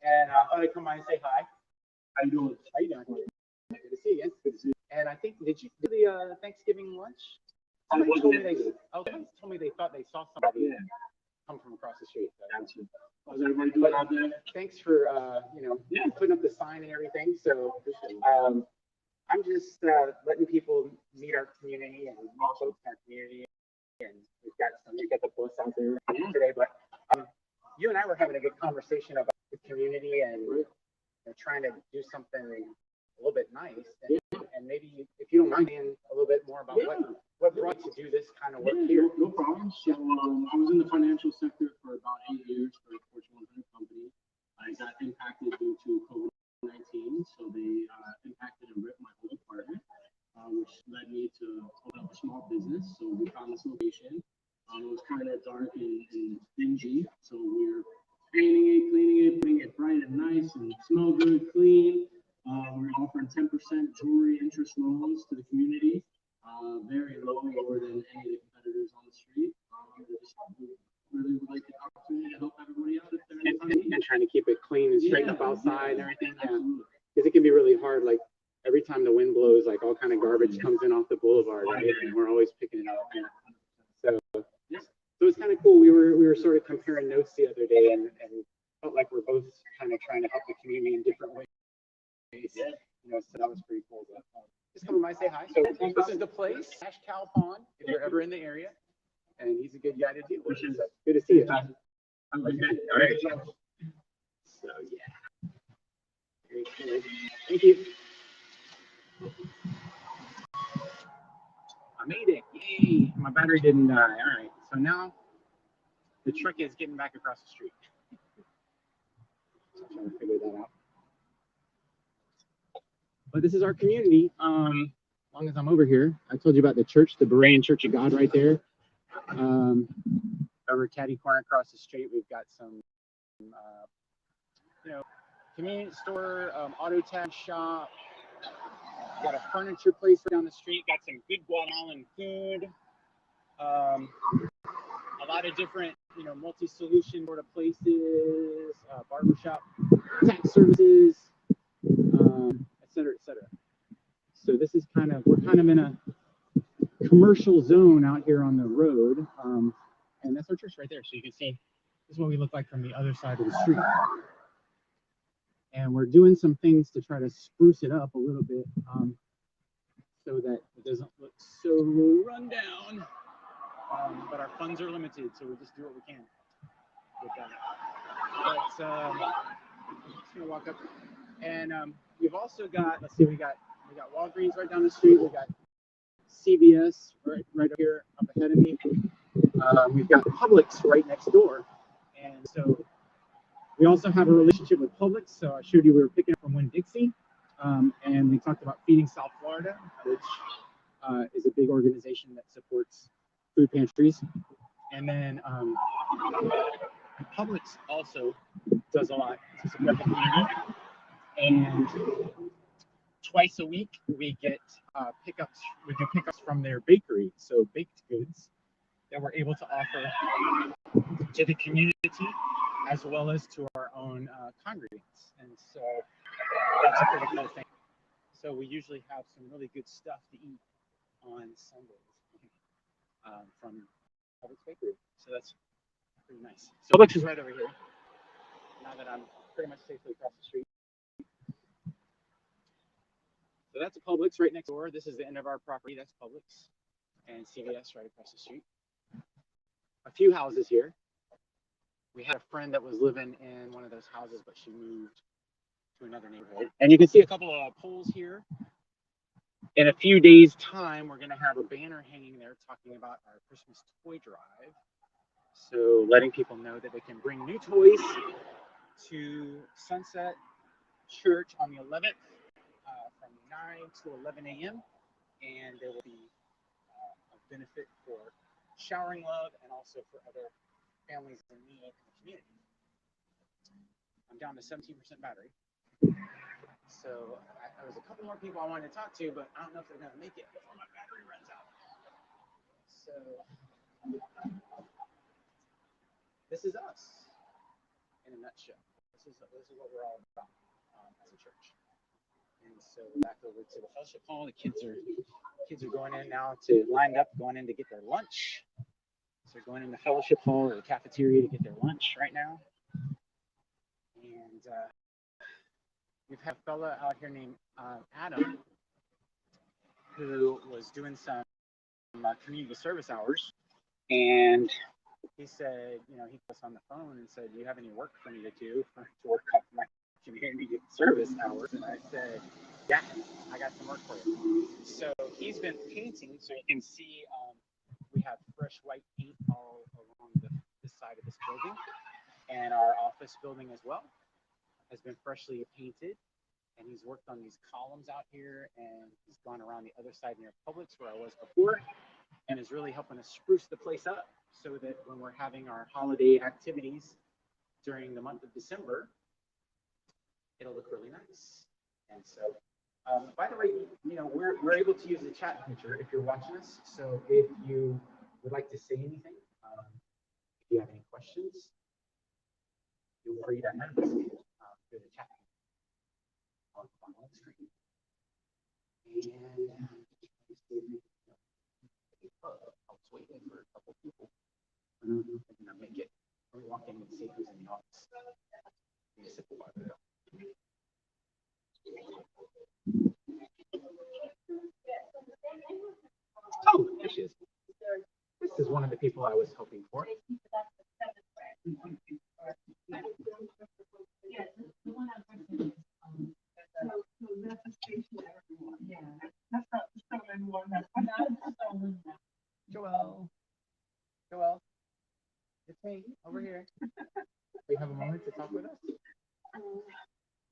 and I thought I'd come by and say hi. How you doing? How you doing? Good to see you again. Good to see you. And I think, did you do the Thanksgiving lunch? Somebody told me they thought they saw somebody come from across the street. How's everybody doing out there? Thanks for putting up the sign and everything. So I'm just letting people meet our community and meet folks in our community. And we've got the bus out there today, but you and I were having a good conversation about the community and trying to do something a little bit nice. And maybe if you don't mind saying a little bit more about what brought you to do this kind of work here. No problem. So I was in the financial sector for about 8 years for a Fortune 100 company. I got impacted due to COVID-19, so they impacted and ripped my whole department, which led me to open up a small business. So we found this location. It was kind of dark and dingy, so we were painting it, cleaning it, putting it bright and nice and smell good, clean. We're offering 10% jewelry interest loans to the community, very lower than any of the competitors on the street. Really would like the opportunity to help everybody out if they're in and trying to keep it clean and straighten up outside and everything. Yeah, because it can be really hard. Like every time the wind blows, like all kind of garbage comes in off the boulevard, right? And we're always picking it up. So it's kind of cool. We were sort of comparing notes the other day and felt like we're both kind of trying to help the community in different ways. So that was pretty cool. But, just come by, say hi. So this is the place, Cow Pond, if you're ever in the area, and he's a good guy to deal with. So good to see you. All right. So yeah. Very cool. Thank you. I made it. Yay! My battery didn't die. All right. So now the trick is getting back across the street. So I'm trying to figure that out. But this is our community. As long as I'm over here, I told you about the church, the Berean Church of God right there. Over catty corner across the street, we've got some, convenience store, auto tag shop. Got a furniture place right down the street. Got some good Guatemalan food. A lot of different, multi-solution sort of places, barbershop, tax services, et cetera, et cetera. So this is we're kind of in a commercial zone out here on the road. And that's our church right there. So you can see this is what we look like from the other side of the street. And we're doing some things to try to spruce it up a little bit so that it doesn't look so run down. But our funds are limited, so we just do what we can with that. But I'm just gonna walk up, and we've also got. Let's see, we got Walgreens right down the street. We got CVS right up here up ahead of me. We've got Publix right next door, and so we also have a relationship with Publix. So I showed you we were picking up from Winn-Dixie, and we talked about Feeding South Florida, which is a big organization that supports food pantries. And then Publix also does a lot to support the community. And twice a week we get pickups. We do pickups from their bakery, so baked goods that we're able to offer to the community as well as to our own congregants. And so that's a pretty cool thing. So we usually have some really good stuff to eat on Sundays from Publix Bakery. So that's pretty nice. So Publix is right over here. Now that I'm pretty much safely across the street. So that's a Publix right next door. This is the end of our property. That's Publix and CVS right across the street. A few houses here. We had a friend that was living in one of those houses, but she moved to another neighborhood. And you can see a couple of poles here. In a few days' time, we're going to have a banner hanging there talking about our Christmas toy drive. So letting people know that they can bring new toys to Sunset Church on the 11th from 9 to 11 a.m. And there will be a benefit for showering love and also for other families in need in the community. I'm down to 17% battery. So there was a couple more people I wanted to talk to, but I don't know if they're going to make it before my battery runs out. So this is us in a nutshell. This is what we're all about as a church. And so back over to the fellowship hall. The kids are going in now going in to get their lunch. So they're going in the fellowship hall or the cafeteria to get their lunch right now. And we've had a fella out here named Adam who was doing some community service hours, and he said, he put us on the phone and said, "Do you have any work for me to do to work off my community service hours?" And I said, "Yeah, I got some work for you." So he's been painting, so you can see we have fresh white paint all along this side of this building, and our office building as well has been freshly painted. And he's worked on these columns out here, and he's gone around the other side near Publix where I was before, and is really helping us spruce the place up so that when we're having our holiday activities during the month of December, it'll look really nice. And so, by the way, we're able to use the chat feature if you're watching us. So if you would like to say anything, if you have any questions, feel free to ask through the chat on the screen. And I was waiting for a couple people. I don't know if they're gonna make it. Let me walk in and see who's in the office. Oh, there she is. This is one of the people I was hoping for. Joel, it's me over here. Do you have a moment to talk with us?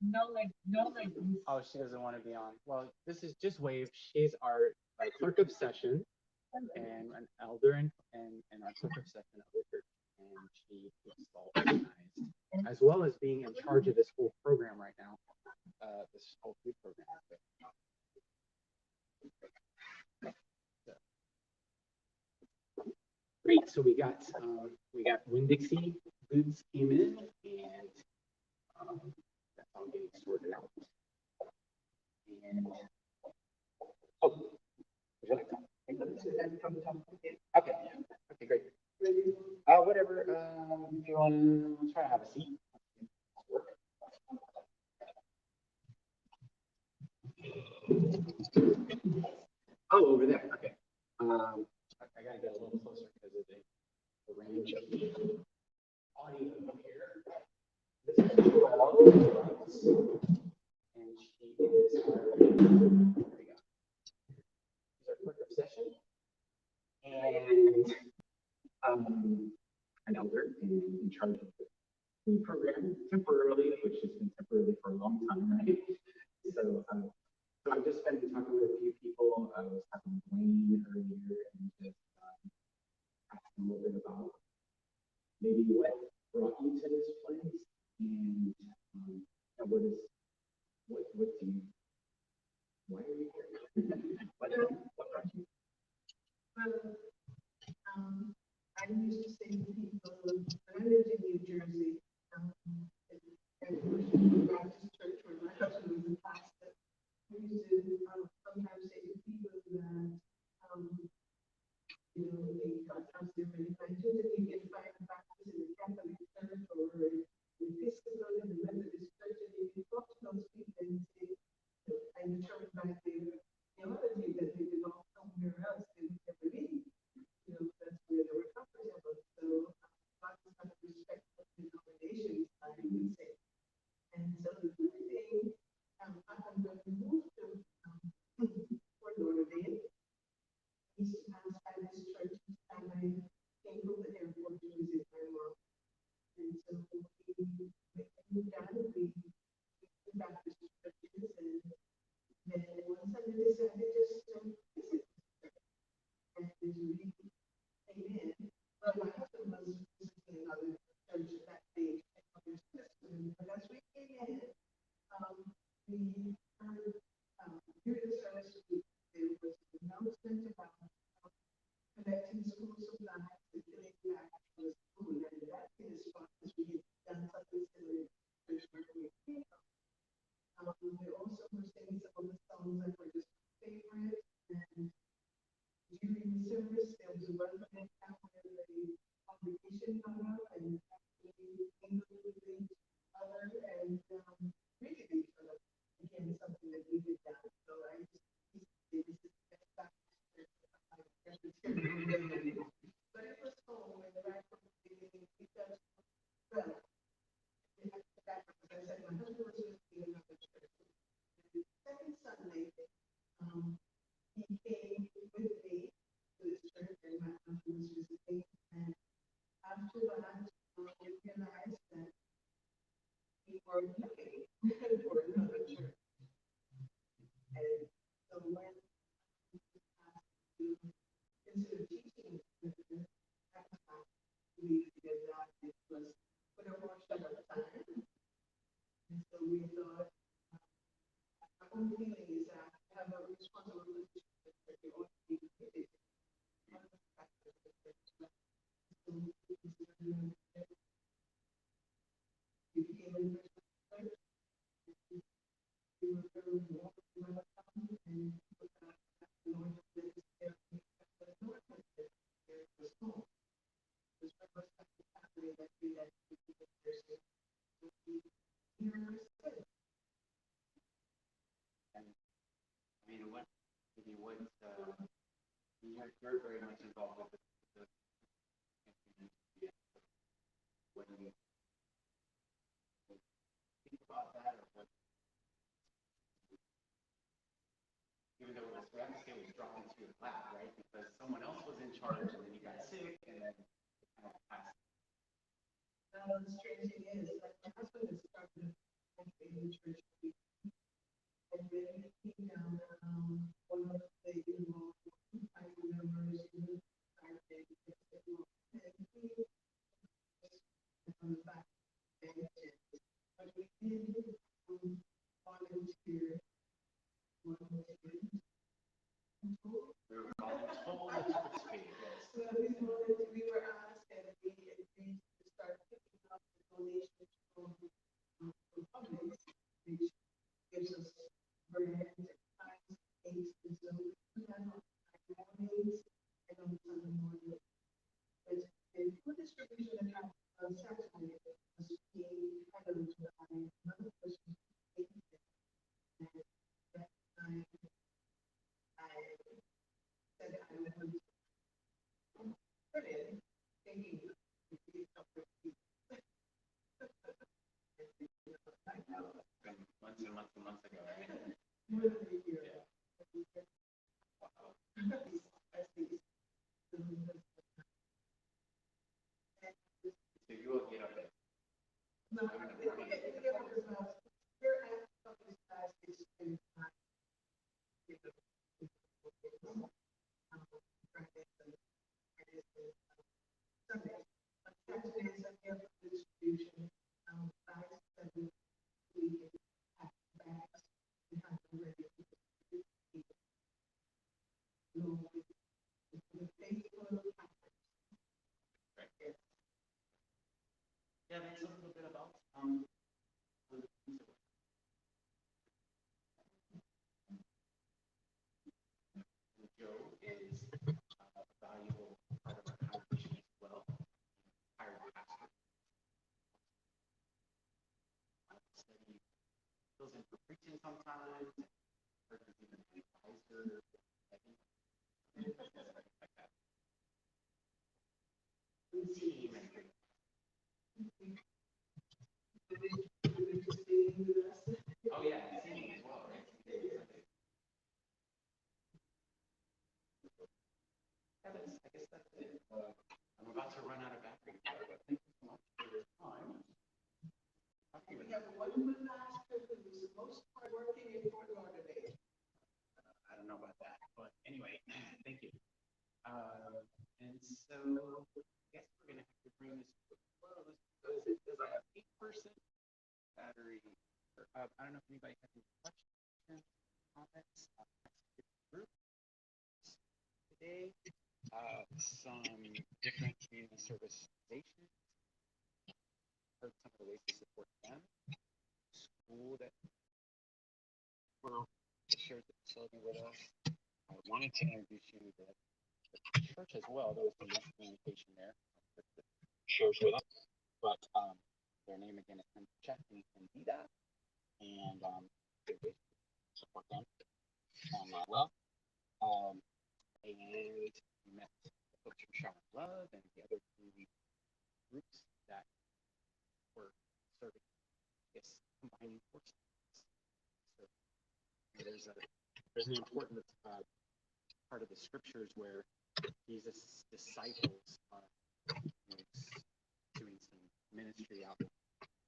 No. Oh, she doesn't want to be on. Well, this is just Wave. She's our clerk of session and an elder and our clerk of session of the church. And she is all organized, as well as being in charge of this whole program right now, this whole food program. Great. So we got Winn-Dixie goods came in, and that's all getting sorted out. And would you like to? Okay. Okay, great. Whatever. If you want to try to have a seat. Oh, over there. Okay. I gotta get a little closer because of the range of the audio here. This is Joelle, and she is our, there we go. She's our clerk of session, and an elder in charge of the food program temporarily, which has been temporarily for a long time, right? So I've just been talking with a few people. I was talking with Wayne earlier, and just asking a little bit about maybe what brought you to this place, and why are you here? what brought you? I used to say to people, when I lived in New Jersey, at the Baptist church where my husband was a pastor, I used to sometimes say to people that, they got us there many times, if you can find a Baptist in the Catholic church or the Episcopal in the Methodist church, and you can talk to those people and say, and the church back there, theology that they belong somewhere else they would never leave. That's where they were comfortable. So lots of respect for denominations, I would say. And so own feeling is that I have a responsible relationship with the own people. You're very much involved with the what do you think about that, or what? Even though we have to say it was dropped into your lap, right? Because someone else was in charge, and then you got sick, and then it kind of passed. The strange thing is, like, my husband has started a new church, and then he came down, one of the involved faculty members who started and he comes back and but we did volunteer. We were voluntold to participate, yes. So we were asked and we agreed to start picking up the donations from public, which gives us bread and pies, eggs, and so we do that on Friday mornings and on Sunday morning. But the food distribution that happened on Saturday was being handled by another person. And that time I said I would put in thinking it would be a couple of people. Months and months and months ago, right? More than a year. Yeah. Wow. At least. So you will get up at No, we get up as well. We're at somebody's class, it's in time. Fridays and Sundays. On Saturdays, I have the distribution, 5 to 7, we have bags and have them ready to distribute to people. The faithful Catholics. Right. Yeah, that's a little bit about Joe is a valuable part of our congregation as well. Hired pastor. Study fills in for preaching sometimes. Or even an advisor. Like that. Team and great. Oh yeah, singing as well, right? Yeah, I guess that's it. I'm about to run out of battery, but thank you so much for your time. We have one pastor who is the most hardworking in Fort Lauderdale. I don't know about that, but anyway, thank you. And so I guess we're gonna have to bring this to a close because it says I have 8% battery. I don't know if anybody has any questions, comments. Group today, some different community service organizations. Heard some of the ways to support them. School that shared the facility with us. I wanted to introduce you to the church as well. There was some miscommunication there. Shares with us, but their name again is Sunset Presbyterian, and they support them well. And we met the folks from Shower Love and the other community groups that were serving, combining forces. So there's an important part of the scriptures where Jesus' disciples are doing some ministry out in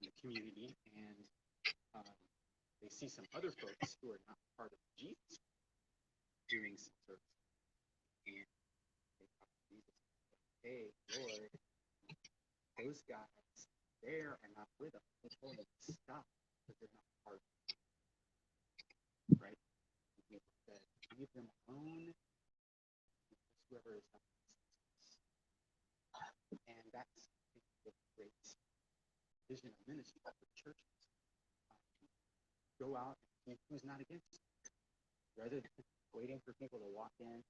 the community, and they see some other folks who are not part of Jesus doing some service. And they talk to Jesus, hey, Lord, those guys there are not with us. They told them to stop because they're not part of it. leave them alone. Whoever is having and that's the great vision of ministry for churches. Go out and who's not against it. Rather than waiting for people to walk in,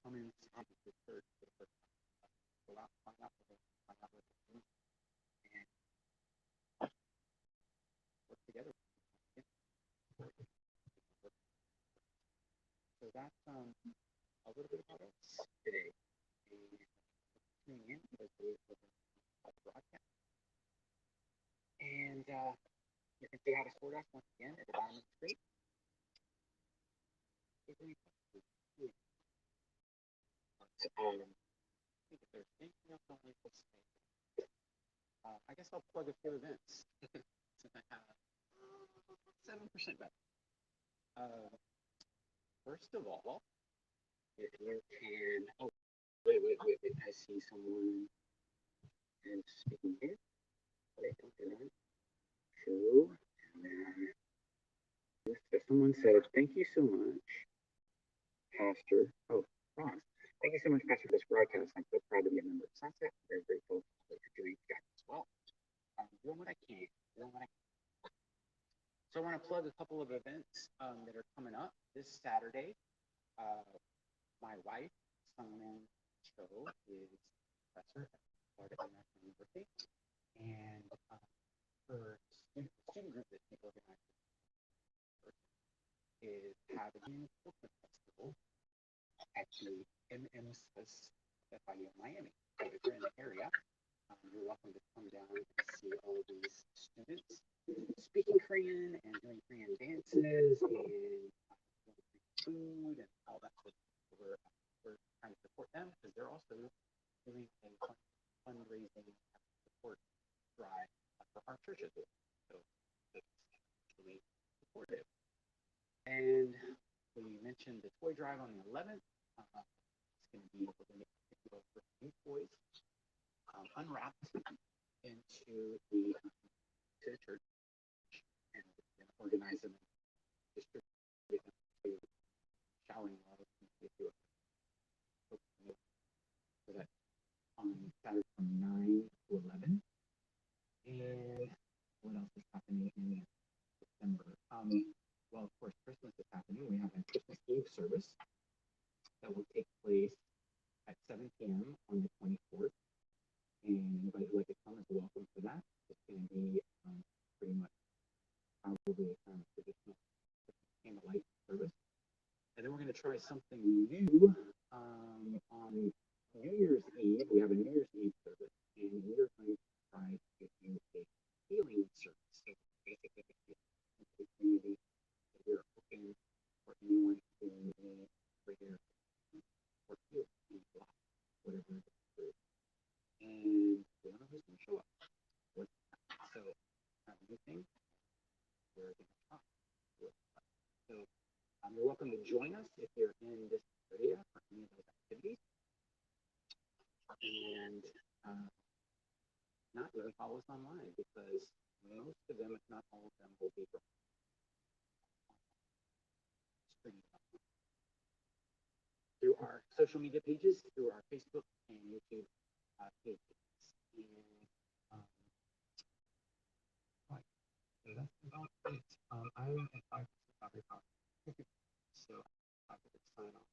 come inside the church for the first time. Go out, find out what they do, and work together. So that's a little bit about us today. And tuning in because we're broadcast. And you can see how to support us once again at the bottom of the screen. If there's anything else I want to say, I guess I'll plug a few events. Since I have 7% better. First of all, if you can, oh, wait, I see someone is speaking here. Wait, don't do that. So, and then, so someone said, thank you so much, Pastor. Oh, Ross. Thank you so much, Pastor, for this broadcast. I'm so proud to be a member of Sunset. I'm very grateful for what you're doing, guys, as well. I'm doing what I can. So I want to plug a couple of events that are coming up this Saturday. My wife, Sungman Cho, is a professor at Florida International University, and her student group that she organizes is having a film festival at the MMSIS FIU Miami. So if you're in the area, you're welcome to come down and see all of these students speaking Korean and doing Korean dances and food and all that sort of stuff. We're trying to support them because they're also doing a fundraising support drive for our church as well. So it's really supportive. And we mentioned the toy drive on the 11th. It's going to be able to make new toys unwrapped into the church and organize them and distribute them to showering water so that on Saturday from 9 to 11. And what else is happening in December? Well, of course, Christmas is happening. We have a Christmas Eve service that will take place at 7 p.m. on the 24th. And anybody who'd like to come is welcome for that. It's going to be pretty much probably a kind of traditional candlelight service. And then we're going to try something new on New Year's Eve. We have a New Year's Eve service, and we're going to try to do a healing service. So basically, the community that we're open for anyone who needs prayer or healing, whatever it is. And we don't know who's going to show up. So, new thing, we're going to talk. So, you're welcome to join us if you're in this area for any of those activities. And not really follow us online because most of them, if not all of them, will be through our social media pages, through our Facebook and YouTube pages. And so that's about it. I'm at 5% battery power. So I could sign off.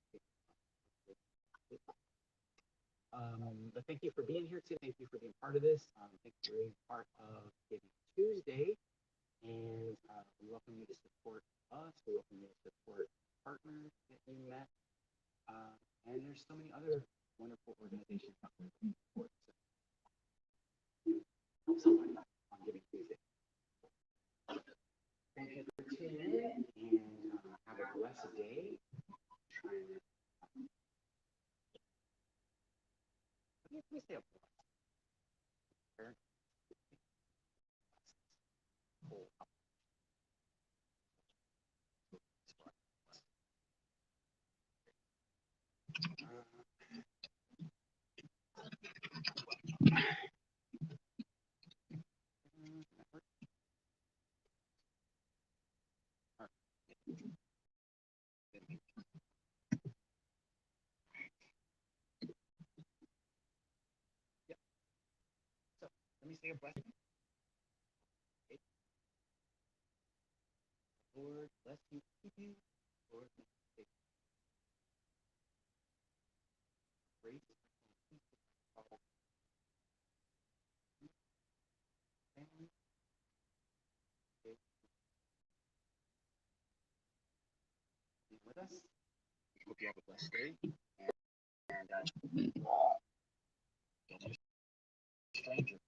But thank you for being here today. Thank you for being part of this. Thank you for being part of Giving Tuesday. And we welcome you to support us. We welcome you to support partners that you met. And there's so many other wonderful organizations out there that you support. So help somebody on Giving Tuesday. Thank you for tuning in and have a blessed day. Please stay up. Let me say a blessing. Okay. Lord bless you, keep you. Lord bless you, take you. Grace and peace of God. Family. Okay. Be with us. Hope you have a blessed day. And don't be a stranger.